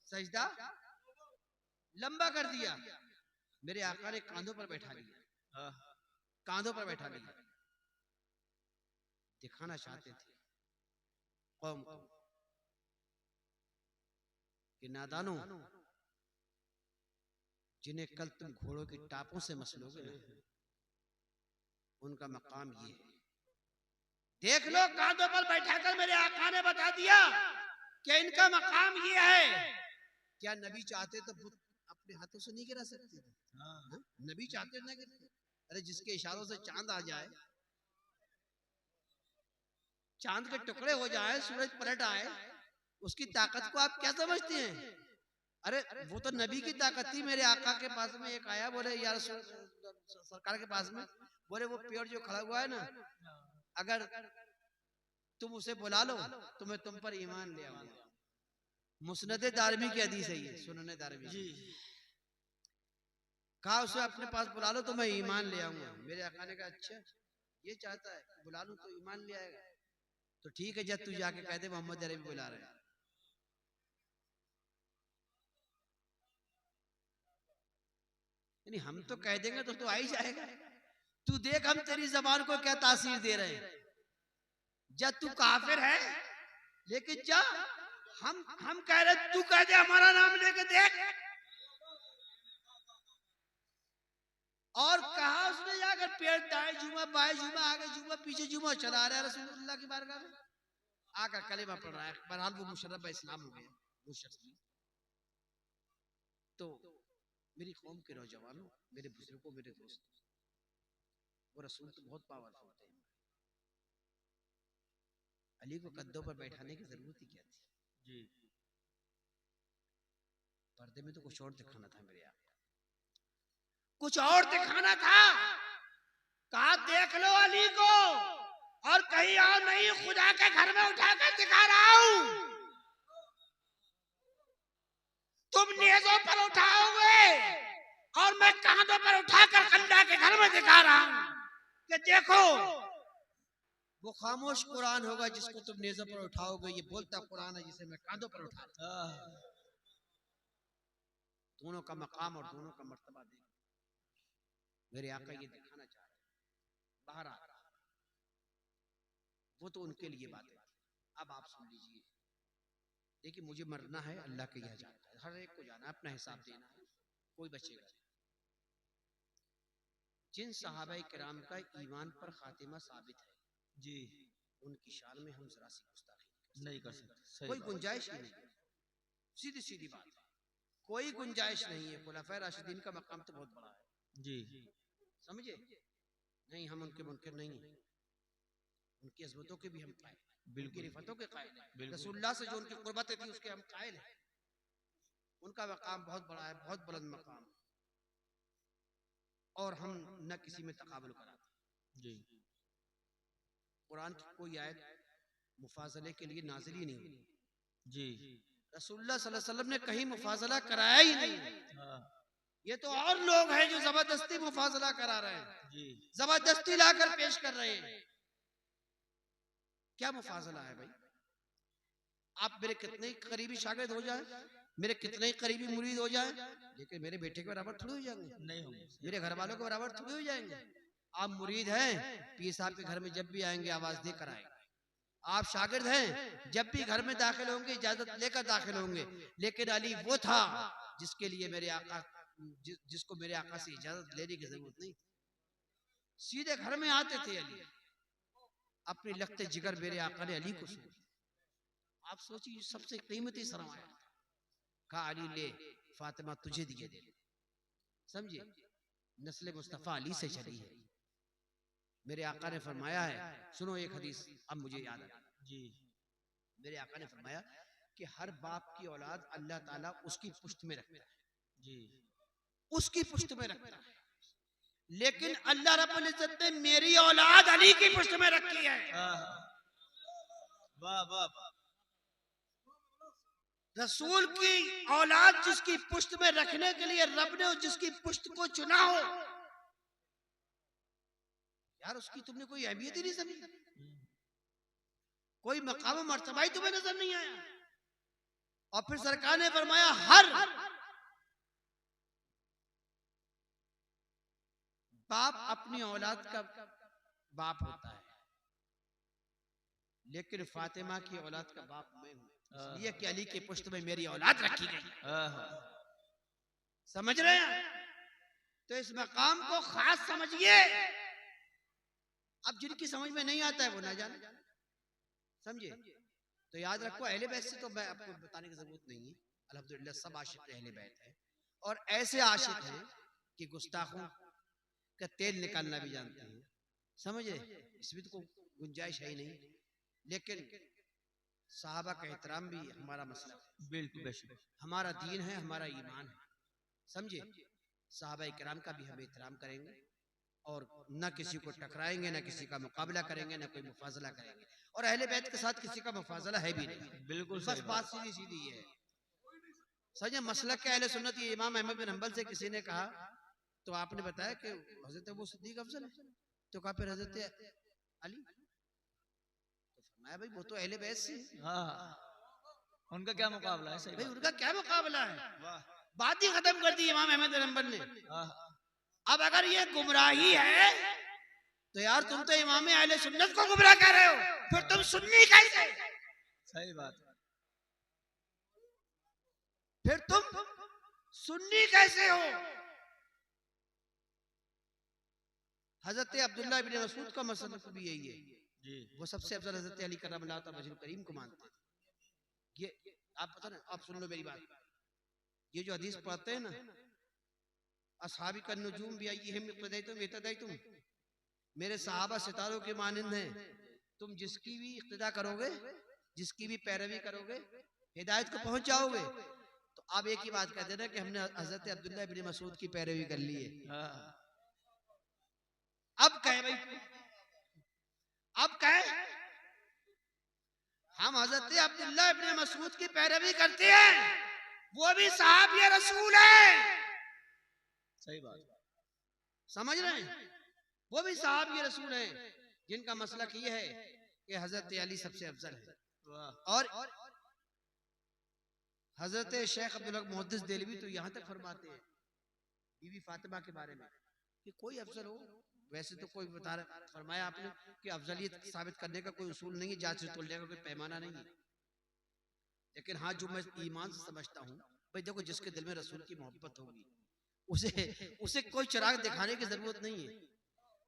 [SPEAKER 1] सजदा लंबा कर दिया, मेरे आका ने कांधों पर बैठा लिया, कांधों पर बैठा लिया। दिखाना चाहते थे कौम को कि नादानो, जिन्हें कल तुम घोड़ों की टापों से मसलोगे ना, उनका मकाम ये है। देख लो, कांधों पर बैठाकर मेरे आका ने बता दिया कि इनका मकाम ये है। क्या नबी चाहते तो बुत अपने हाथों से नहीं गिरा सकते थे? नबी चाहते ना गिरते? अरे जिसके इशारों से चांद आ जाए, चांद के टुकड़े हो जाए, सूरज पलट आए, उसकी ताकत को आप क्या समझते हैं? अरे वो तो नबी की ताकत थी। मेरे आका के पास में एक आया, बोले या रसूल सरकार के पास में, बोले वो पेड़ जो खड़ा हुआ है ना, अगर तुम उसे बुला लो तो मैं तुम पर ईमान ले आऊंगा। मुस्नदे दारमी की हदीस है ये, सुनने दारमी जी। कहा उसे अपने पास बुला लो तो मैं ईमान ले आऊंगा। मेरे आका ने कहा अच्छा ये चाहता है, बुला लूं तो ईमान ले आएगा, तो ठीक है जब तू जाके कह दे मोहम्मद अरबी बुला रहे हैं। यानी हम तो कह देंगे तो आ ही जाएगा। तू देख हम तेरी जबान को क्या तासीर दे रहे हैं। जब तू काफिर है, लेकिन जा हम कह रहे तू कह दे हमारा नाम लेके देख। और कहा उसने जाकर पेड़ दाएं जुमा बाएं जुमा आगे जुमा पीछे जुमा चला रहा है रसूलुल्लाह की बारगाह में, आकर कलेमा पढ़ रहा है। बहरहाल वो मुशर्रफ इस्लाम हो गया वो शख्स भी। तो मेरी कौम के नौजवानों, मेरे बुजुर्गों, मेरे दोस्तों, वो रसूल तो बहुत पावरफुल थे। अली को कद्दों पर बैठाने की जरूरत ही क्या थी जी। पर्दे में तो कुछ और दिखाना था मेरे यहाँ, कुछ और दिखाना था। कहा देख लो अली को, और कहीं और नहीं, खुदा के घर में उठाकर दिखा रहा हूं। तुम नेज़ों पर उठाओगे और मैं कांधों पर उठाकर अल्लाह के घर में दिखा रहा हूं कि देखो। वो खामोश कुरान होगा जिसको तुम नेज़ों पर उठाओगे, ये बोलता कुरान है जिसे मैं कांधों पर उठाता। दोनों का मकाम और दोनों का मर्तबा देखो। मेरे आका ये दिखाना चाह रहे हैं। बाहर आ रहा, वो तो उनके लिए बात है। अब आप सुन लीजिए। देखिए मुझे मरना है, अल्लाह के यहाँ जाना है, हर एक को जाना है, अपना हिसाब देना है, कोई बचेगा। जिन सहाबा किराम का ईमान पर खातिमा साबित है जी, उनकी शान में हम जरा सी गुस्ताखी नहीं कर सकते। कोई गुंजाइश ही नहीं, सीधी सीधी बात है, कोई गुंजाइश नहीं है। खुलाफाए राशिदीन का मकाम तो बहुत बड़ा है जी, समझे? नहीं हम उनके मुनकर नहीं हैं, उनकी अज़मतों के भी हम कायल, उनकी रिफतों के कायल हैं, रसूलुल्लाह से जो उनकी कुर्बतें थी उसके हम कायल हैं। उनका मकाम बहुत बड़ा है, बहुत बुलंद मकाम, और हम न किसी में तकाबुल कराते जी। कुरान की कोई आयत मुफाजले के लिए नाज़िल ही नहीं हुई जी। रसूलुल्लाह सल्लल्लाहु अलैहि वसल्लम ने कहीं मुफाजला कराया ही नहीं। ये तो और लोग हैं जो जबरदस्ती मुफाजला करा रहे हैं जी, जबरदस्ती लाकर पेश कर रहे हैं। क्या मुफाजला है भाई? आप मेरे कितने करीबी शागिर्द हो जाए, मेरे कितने करीबी मुरीद हो जाए, लेकिन मेरे बेटे के बराबर थोड़ी हो जाएंगे, नहीं होंगे। मेरे घर वालों के बराबर थोड़ी हो जाएंगे। आप मुरीद हैं, पीर साहब के घर में जब भी आएंगे आवाज देकर आएंगे। आप शागिर्द हैं, जब भी घर में दाखिल होंगे इजाजत लेकर दाखिल होंगे। लेकिन अली वो था जिसके लिए मेरे आका, जिसको मेरे आका से इजाजत लेने की जरूरत नहीं, सीधे घर में आते थे अली। अपने लगते जिगर मेरे आका ने अली को सौंपा। आप सोचिए सबसे कीमती सरमाया, कहा अली ले फातिमा तुझे दिए दे। समझे, नस्ल मुस्तफा अली से चली है। मेरे आका ने फरमाया है, सुनो एक हदीस अब मुझे याद आ जी। मेरे आका ने फरमाया कि हर बाप की औलाद अल्लाह ताला उसकी पुश्त में रखता है जी, उसकी पुश्त में रखता है। लेकिन अल्लाह रब्बुल इज्जत ने मेरी औलाद अली की पुश्त में रखी है। वाह वाह। रसूल की औलाद जिसकी पुश्त में रखने के लिए रब ने जिसकी पुश्त को चुना हो, यार उसकी तुमने कोई अहमियत ही नहीं समझी, कोई मकाम मर्तबा ही तुम्हें नजर नहीं आया। और फिर सरकार ने फरमाया हर बाप अपनी औलाद का बाप होता है, लेकिन फातिमा की औलाद का बाप मैं हूं, इसलिए कि अली की पुश्त में मेरी औलाद रखी गई। समझ रहे हैं? तो इस मकाम को खास समझिए। अब जिनकी समझ में नहीं आता है वो ना जाने, समझे? तो याद रखो अहले बैत से तो मैं आपको बताने की जरूरत नहीं है, अल्हम्दुलिल्लाह सब आशिक अहले बैत हैं, और ऐसे आशिक हैं कि गुस्ताखों का तेल निकालना भी जानते हैं। समझे? इसमें तो कोई गुंजाइश है ही नहीं। लेकिन साहबा का एहतराम भी हमारा मसला है, बिल्कुल हमारा दीन है, हमारा ईमान है। समझे? साहबा किराम का भी हम एहतराम करेंगे, और न किसी को टकराएंगे, न किसी का मुकाबला करेंगे, न कोई मुफाजला करेंगे। और अहले बैत के साथ किसी का मुफाजला है भी नहीं।
[SPEAKER 2] बिल्कुल
[SPEAKER 1] बस बात सीधी सीधी है। सही मसलक के अहले सुन्नत ये इमाम अहमद बिन हंबल से किसी ने कहा, तो आपने बताया कि हजरत अबू सिद्दीक अफजल है, तो कहा फिर हजरत अली, तो फरमाया भाई वो तो अहले बैत से,
[SPEAKER 2] हाँ, उनका क्या मुकाबला है? सही
[SPEAKER 1] भाई
[SPEAKER 2] बात।
[SPEAKER 1] उनका क्या मुकाबला है?
[SPEAKER 2] वाह।
[SPEAKER 1] बात ही खत्म कर दी इमाम अहमद बिन हंबल ने।
[SPEAKER 2] हाँ,
[SPEAKER 1] अब अगर ये गुमराही है तो यार तुम तो इमाम अहले सुन्नत को गुमराह कर रहे हो, फिर तुम सुन्नी कैसे?
[SPEAKER 2] सही बात।
[SPEAKER 1] फिर तुम सुन्नी कैसे हो? हजरत अब्दुल्लाह इब्न मसूद का मसला भी यही है
[SPEAKER 2] जी।
[SPEAKER 1] वो सबसे अफजल हजरत अली करमल्लाहु तआला वजहुल करीम को मानते थे। ये आप पता ना, आप सुन लो मेरी बात, ये जो हदीस पढ़ते हैं ना, असहाबी का नुजूम भी आई है तुम, मेरे सहाबा सितारों के मानंद हैं, तुम जिसकी भी इक्तिदा करोगे, जिसकी भी पैरवी करोगे, हिदायत को पहुंच जाओगे। तो आप एक ही बात कहते हैं ना कि हमने हजरत अब्दुल्लाह इब्न मसूद की पैरवी कर ली है।
[SPEAKER 2] हाँ।
[SPEAKER 1] अब कहे भाई, अब कहे हम हजरत अब्दुल्लाह इब्न मसूद की पैरवी करते हैं, वो भी साहब रसूल है।
[SPEAKER 2] सही बात।
[SPEAKER 1] समझ रहे हैं? वो भी साहब रसूल है जिनका मसलक ये है कि हजरत अली सबसे अफजल है। और हजरत शेख अब्दुल हक मुहद्दिस देलवी तो यहाँ तक फरमाते हैं बीबी फातिमा के बारे में कि कोई अफजल हो, वैसे तो कोई बता फरमाया आपने कि अफजलियत साबित करने का कोई उसूल नहीं है, जांच से तोलने का कोई पैमाना नहीं है, लेकिन हाँ जो मैं ईमान से समझता हूँ भाई देखो, जिसके दिल में रसूल की मोहब्बत होगी उसे कोई चिराग दिखाने की जरूरत नहीं है।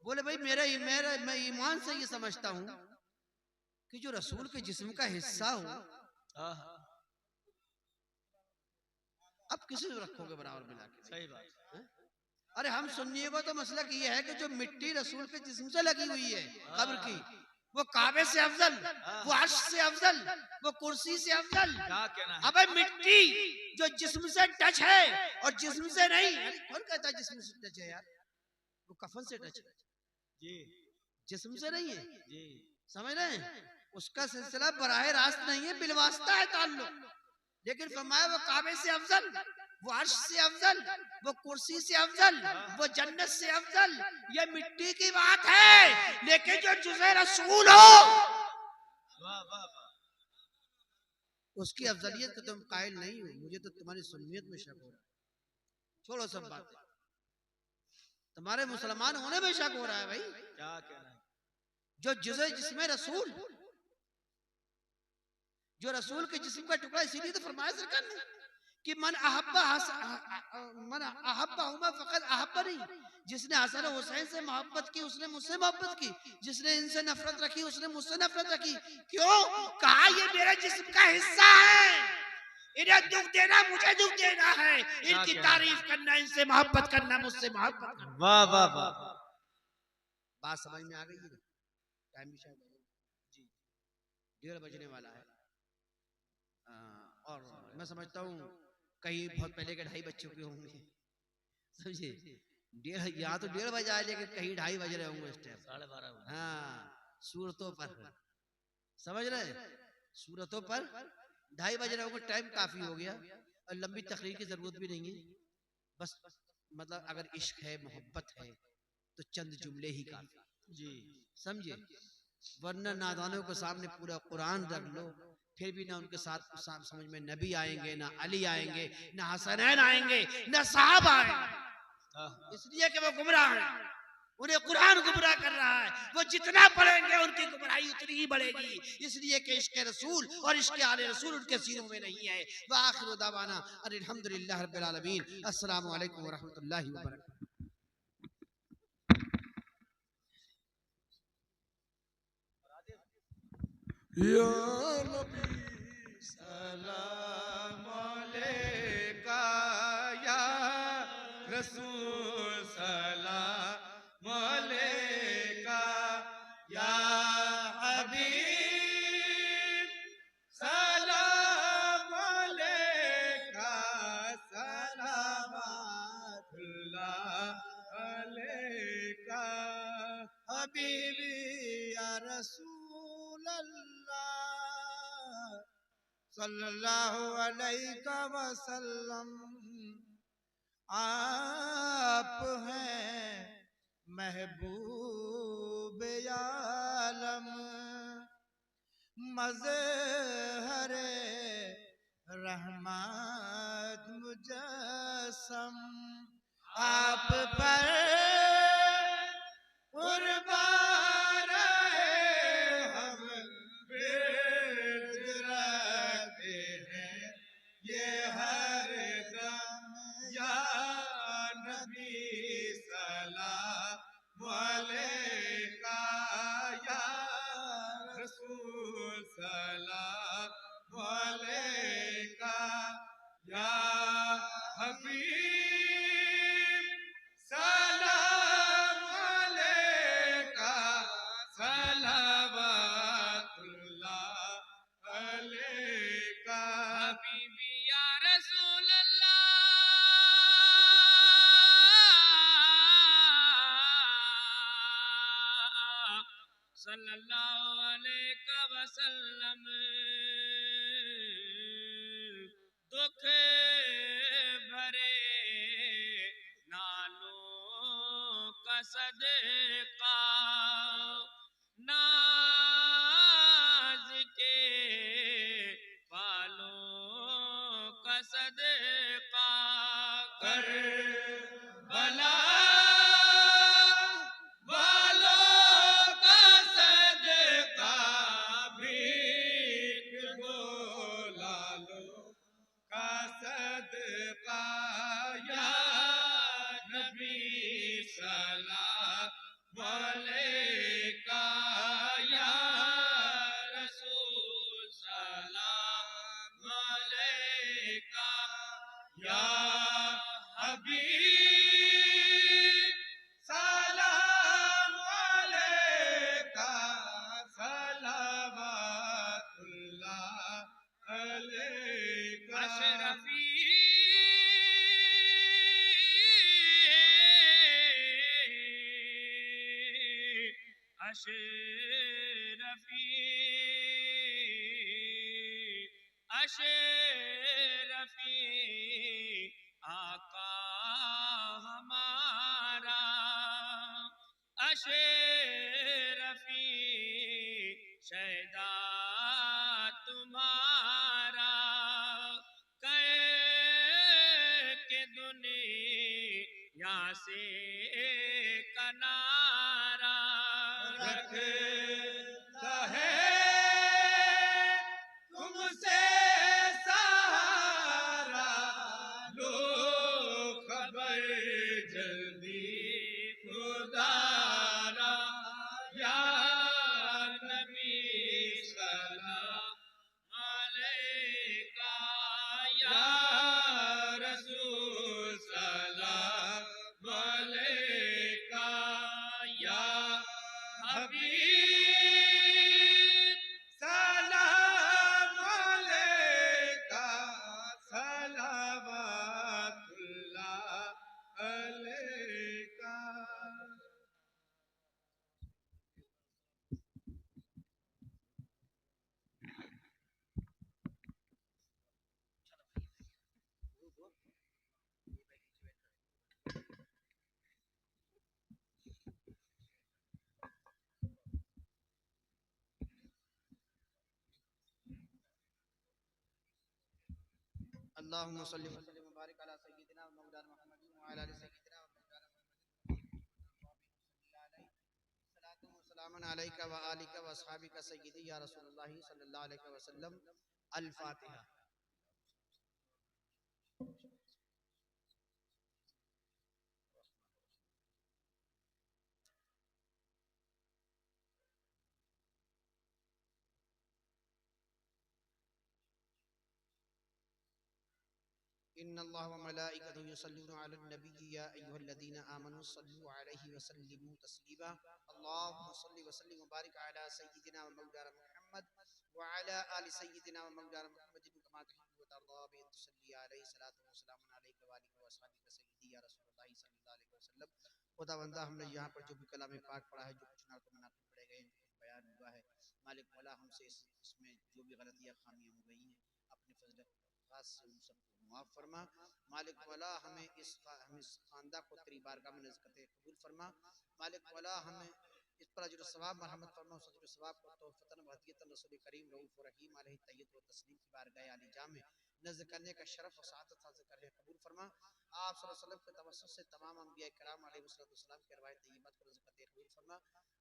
[SPEAKER 1] बोले भाई मैं ईमान से ये समझता हूँ कि जो रसूल के जिस्म का हिस्सा हो, अब किसी को रखोगे बराबर मिला के?
[SPEAKER 2] सही बात।
[SPEAKER 1] अरे हम सुन्नियों को तो मसला ये है कि जो मिट्टी रसूल के जिस्म से लगी हुई है कब्र की, वो काबे से अफजल, वो अर्श से अफजल, वो कुर्सी से अफजल।
[SPEAKER 2] क्या कहना है?
[SPEAKER 1] अबे मिट्टी जो जिस्म से टच है और जिस्म से नहीं, अरे कौन कहता है जिस्म से टच है यार? वो कफन से टच है
[SPEAKER 2] जी,
[SPEAKER 1] जिस्म से नहीं है
[SPEAKER 2] जी।
[SPEAKER 1] समझ रहे हैं? उसका सिलसिला बराह रास्त नहीं है, बिलवास्ता है ताल्लुक। लेकिन फरमाया वो काबे से अफजल, वो अर्श से अफजल, वो कुर्सी से अफजल, वो जन्नत से अफजल। ये मिट्टी की बात है, लेकिन जो जुज़े रसूल हो
[SPEAKER 2] वाह वाह वाह।
[SPEAKER 1] उसकी अफजलियत को तुम कायल नहीं हो। मुझे तो तुम्हारी सुन्नियत में शक हो रहा है। छोड़ो सब बात, तुम्हारे मुसलमान होने में शक हो रहा है भाई।
[SPEAKER 2] क्या कहना है?
[SPEAKER 1] जो जुज़े जिस्म रसूल, जो रसूल के जिस्म का टुकड़ा, इसीलिए तो फरमाया सरकार ने कि मन अहब्बा हुमा फकद अहब्बनी, जिसने हसन हुसैन से मोहब्बत की उसने मुझसे मोहब्बत की, जिसने इनसे नफरत रखी उसने मुझसे नफरत रखी। क्यों? कहा ये मेरे जिस्म का हिस्सा है, इन्हें दुख देना मुझे दुख देना है, इनकी तारीफ करना, इनसे मोहब्बत करना मुझसे मोहब्बत करना।
[SPEAKER 2] वाह वाह वाह।
[SPEAKER 1] बात समझ में आ गई है? टाइम भी शायद जी 1:30 बजने वाला है। और मैं समझता हूँ कहीं बहुत पहले के 2:30 बज चुके होंगे, समझे? 1:30 यहाँ तो 1:30 बजा है, लेकिन कहीं 2:30 बज रहे होंगे इस टाइम।
[SPEAKER 2] 12:30।
[SPEAKER 1] हाँ, सूरतों पर समझ रहे, सूरतों पर 2:30 बज रहे होंगे। टाइम काफी हो गया और लंबी तकरीर की जरूरत भी नहीं है। बस मतलब अगर इश्क है, मोहब्बत है तो चंद जुमले ही काफी
[SPEAKER 2] जी,
[SPEAKER 1] समझे। वरना नादानों के सामने पूरा कुरान रख लो, फिर भी ना उनके साथ समझ में नबी आएंगे, ना अली आएंगे, ना हसनैन आएंगे, ना साहब आएंगे, इसलिए कि वो गुमराह हैं। उन्हें कुरान गुमराह कर रहा है। वो जितना पढ़ेंगे उनकी गुमराही उतनी ही बढ़ेगी, इसलिए कि इश्क़ रसूल और इश्क़ आले रसूल उनके सीनों में नहीं है। व आखिरु दावाना अल्हम्दुलिल्लाहि रब्बिल आलमीन। अस्सलामु अलैकुम व रहमतुल्लाहि व बरकातहू।
[SPEAKER 3] या नबी सलाम अलैका, या रसूल सलाम अलैका, या हबीब सलाम अलैका, सलावतुल्लाह अलैका। हबीबी या रसूल अल्लाह सल्लल्लाहु अलैहि वसल्लम। आप हैं महबूब आलम, मज़हरे रहमत मुजस्सम। आप पर कुर्बान रहे हम विरद रखते हैं ये हर दम। या नबी सलाम अलैका, या रसूल सलाम अलैका, या हबीब सलाम अलैका, सलावतुल्लाह अलैका।
[SPEAKER 4] हबीबी या रसूल अल्लाह सल्लल्लाहु अलैहि वसल्लम। दुख भरे नालों का सदका, नाज के बालों का सदका
[SPEAKER 3] कर
[SPEAKER 4] कर
[SPEAKER 3] बला वालों का सदका भीख दो लालों का सदका। या नबी सलाम अलैका, या रसूल सलाम अलैका, या हबीब सलाम अलैका, सलावतुल्लाह अलैका।
[SPEAKER 4] अशरफी अशरफी अशरफी आका हमारा, अशरफी शैदा तुम्हारा। कह के दुनिया से कनारा
[SPEAKER 3] रखता है तुमसे सहारा, लो खबर जल्दी खुदारा। या नबी सलाम अलैका, या रसूल सलाम अलैका, या हबीब सलाम अलैका, सलावतुल्लाह अलैका।
[SPEAKER 1] अल्लाहुम्मा सल्लि व सल्लिम व बारिक अला सय्यिदिना व मौलाना मुहम्मदिन व अला आलि सय्यिदिना व मौलाना मुहम्मदिन। सलातु व सलामुन अलैका व आलिका व अस्हाबिका सय्यिदी या रसूलुल्लाह सल्लल्लाहु अलैहि वसल्लम। अल फातिहा। इन्नल्लाह व मलाइकतहु युसल्लूना अलन नबी या अय्युहल्लज़ीना आमनू सल्लू अलैहि व सल्लिमू तस्लीमा। अल्लाहुम्मा सल्लि व सल्लिम व बारिक अला सय्यिदिना व मौलाना मुहम्मद व अला आलि सय्यिदिना व मौलाना मुहम्मदिन कमा तुहिब्बु व तर्दा बि तुसल्ली अलैहि सलातु व सलामुन अलैका व आलिका व अस्हाबिका सय्यिदी या रसूलुल्लाह सल्लल्लाहु अलैहि वसल्लम। खुदावंदा हमने यहाँ पर जो भी कलाम पाक पढ़ा है, जो कुछ नात मनाक़िब पढ़े गए हैं, कुछ बयान हुआ है, मालिक मौला हमसे इसमें जो भी गलतियाँ खामियाँ हो गई हैं अपने फजल खास से उन सबको मुआफ़ फरमा। मालिक मौला हम इस खानदा को तेरी बारगाह में नज़्क़त कबूल फरमा। मालिक मौला हमें इस पर अजर सवाब मरहमत फरमा, उस अजर सवाब को तोहफ़तन व हदियतन रसूल करीम रऊफ़ रहीम अलैहि तय्यत व तस्लीम की बारगाह आली जा में नज़्र करने का शरफ़ और सआदत हासिल करके कबूल फरमा। आप सल्लल्लाहु अलैहि वसल्लम के तवस्सुल से तमाम अंबिया किराम अलैहिस्सलाम की अरवाह तय्यबत को नज़्क़त कबूल फरमा।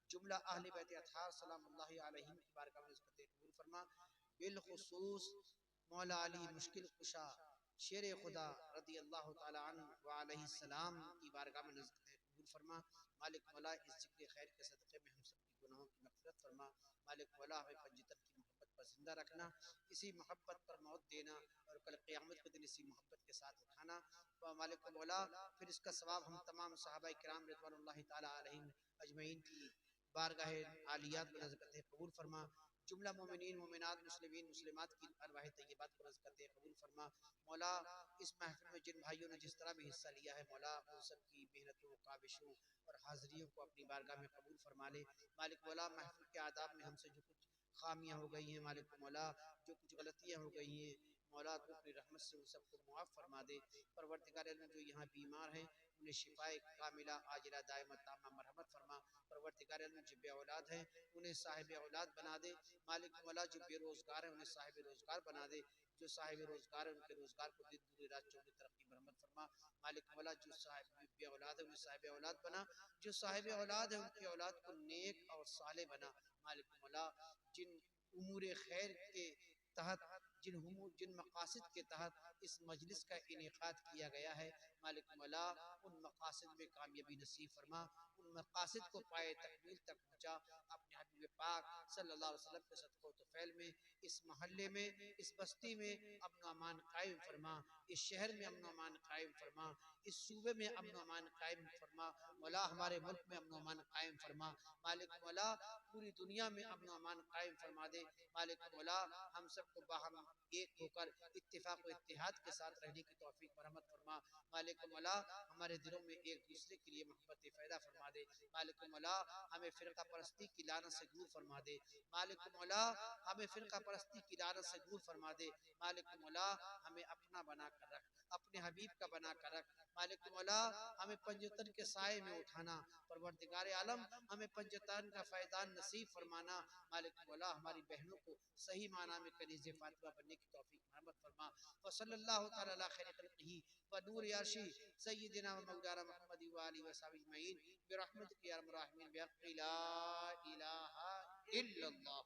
[SPEAKER 1] जुमला अहले बैत अतहार सलामुल्लाहि अलैहिम की बारगाह में नज़्क़त कबूल फरमा। बिलखुसूस मौला अली मुश्किल कुशा शेर खुदा रदी अल्लाह तआला अन्हु व अलैहिस्सलाम की बारगाह में नज़्क़त कबूल फरमा। मालिक मौला इस ज़िक्र खैर के सदक़े में हम सब की गुनाहों की मग़फ़िरत फरमा। मालिक मौला हमें पंजतन की मोहब्बत पर ज़िंदा रखना, इसी मोहब्बत पर मौत देना और कल क़यामत के दिन इसी मोहब्बत के साथ उठाना। मालिक मौला फिर इसका सवाब हम तमाम सहाबा किराम रिज़वानुल्लाहि ताला अलैहिम अजमईन की बारगाह आलियात में नज़्क़त कबूल फरमा। जुमला मोमिनीन मोमिनात मुस्लिमीन मुस्लिमात की अरवाह तय्यबात को नज़्क़त कबूल फरमा। मौला इस महफ़िल में जिन भाइयों ने जिस तरह भी हिस्सा लिया है, मौला उन सब की मेहनतों, काविशों और हाज़िरियों को अपनी बारगाह में कबूल फरमा ले। मालिक मौला महफ़िल के आदाब में हमसे जो कुछ खामियाँ हो गई हैं, मालिक मौला जो कुछ गलतियाँ हो गई हैं, मौला तू अपनी रहमत से उन सबको मुआफ़ फरमा दे। परवरदिगार आलम जो यहाँ बीमार हैं उन्हें शिफाए कामिला आजिला दायमा तामा मरहमत फरमा। परवरदिगार आलम जो बेऔलाद हैं उन्हें साहिब औलाद बना दे। मालिक मौला जो बेरोज़गार हैं उन्हें साहिब रोज़गार बना दे। जो साहिब रोज़गार है उनके रोज़गार को दिन दूनी रात चौगुनी तरक्की बरहमत फरमा। मालिक मौला जो साहिब बे औलाद है उन्हें साहिब औलाद बना। जो साहिब औलाद है उनकी औलाद को नेक और साले बना। मालिक मौला जिन उमूर खैर के तहत जिन मकासद के तहत इस मजलिस का इनेकाद किया गया है, मालिक मौला उन मकासद में कामयाबी नसीब फरमा, उन मकासद को पाए तकमील तक पहुँचा। अपने हबीब पाक सल्लल्लाहु अलैहि वसल्लम के सदक़े तौफ़ील में इस महल्ले में, इस बस्ती में अमन व अमान कायम फरमा। इस शहर में अमन व अमान कायम फरमा। इस सूबे में अमन व अमान कायम फरमा। मौला हमारे मुल्क में अमन व अमान कायम फरमा। मालिक मौला पूरी दुनिया में अमन व अमान कायम फरमा दे। मालिक मौला हम सबको बाहम एक होकर इत्तिफाक व इत्तिहाद के साथ रहने की तौफीक मरहमत फरमा। मालिक मौला हमारे दिलों में एक दूसरे के लिए मोहब्बत पैदा फरमा दे। मालिक मौला हमें फ़िरका परस्ती की लानत से दूर फरमा दे। मालिक मौला हमें फ़िरका परस्ती की लानत से दूर फरमा दे। मालिक मौला हमें अपना बना कर रख, अपने हबीब का बना कर रख। मालिक मौला हमें पंजतन के साए में उठाना। परवरदिगार आलम हमें पंजतन का फैज़ान नसीब फरमाना। मालिक मौला हमारी बहनों को सही माना में कनीज़ फातिमा बनने की तौफीक रहमत फरमा। व सल्लल्लाहु तआला अला खैरि खल्क़िही व नूर अर्शी सय्यिदिना व मौलाना मुहम्मद व आलिहि व सहाबिहि अजमईन बिरहमतिका या अरहमर राहिमीन बिहक़्क़ि ला इलाहा इल्लल्लाह।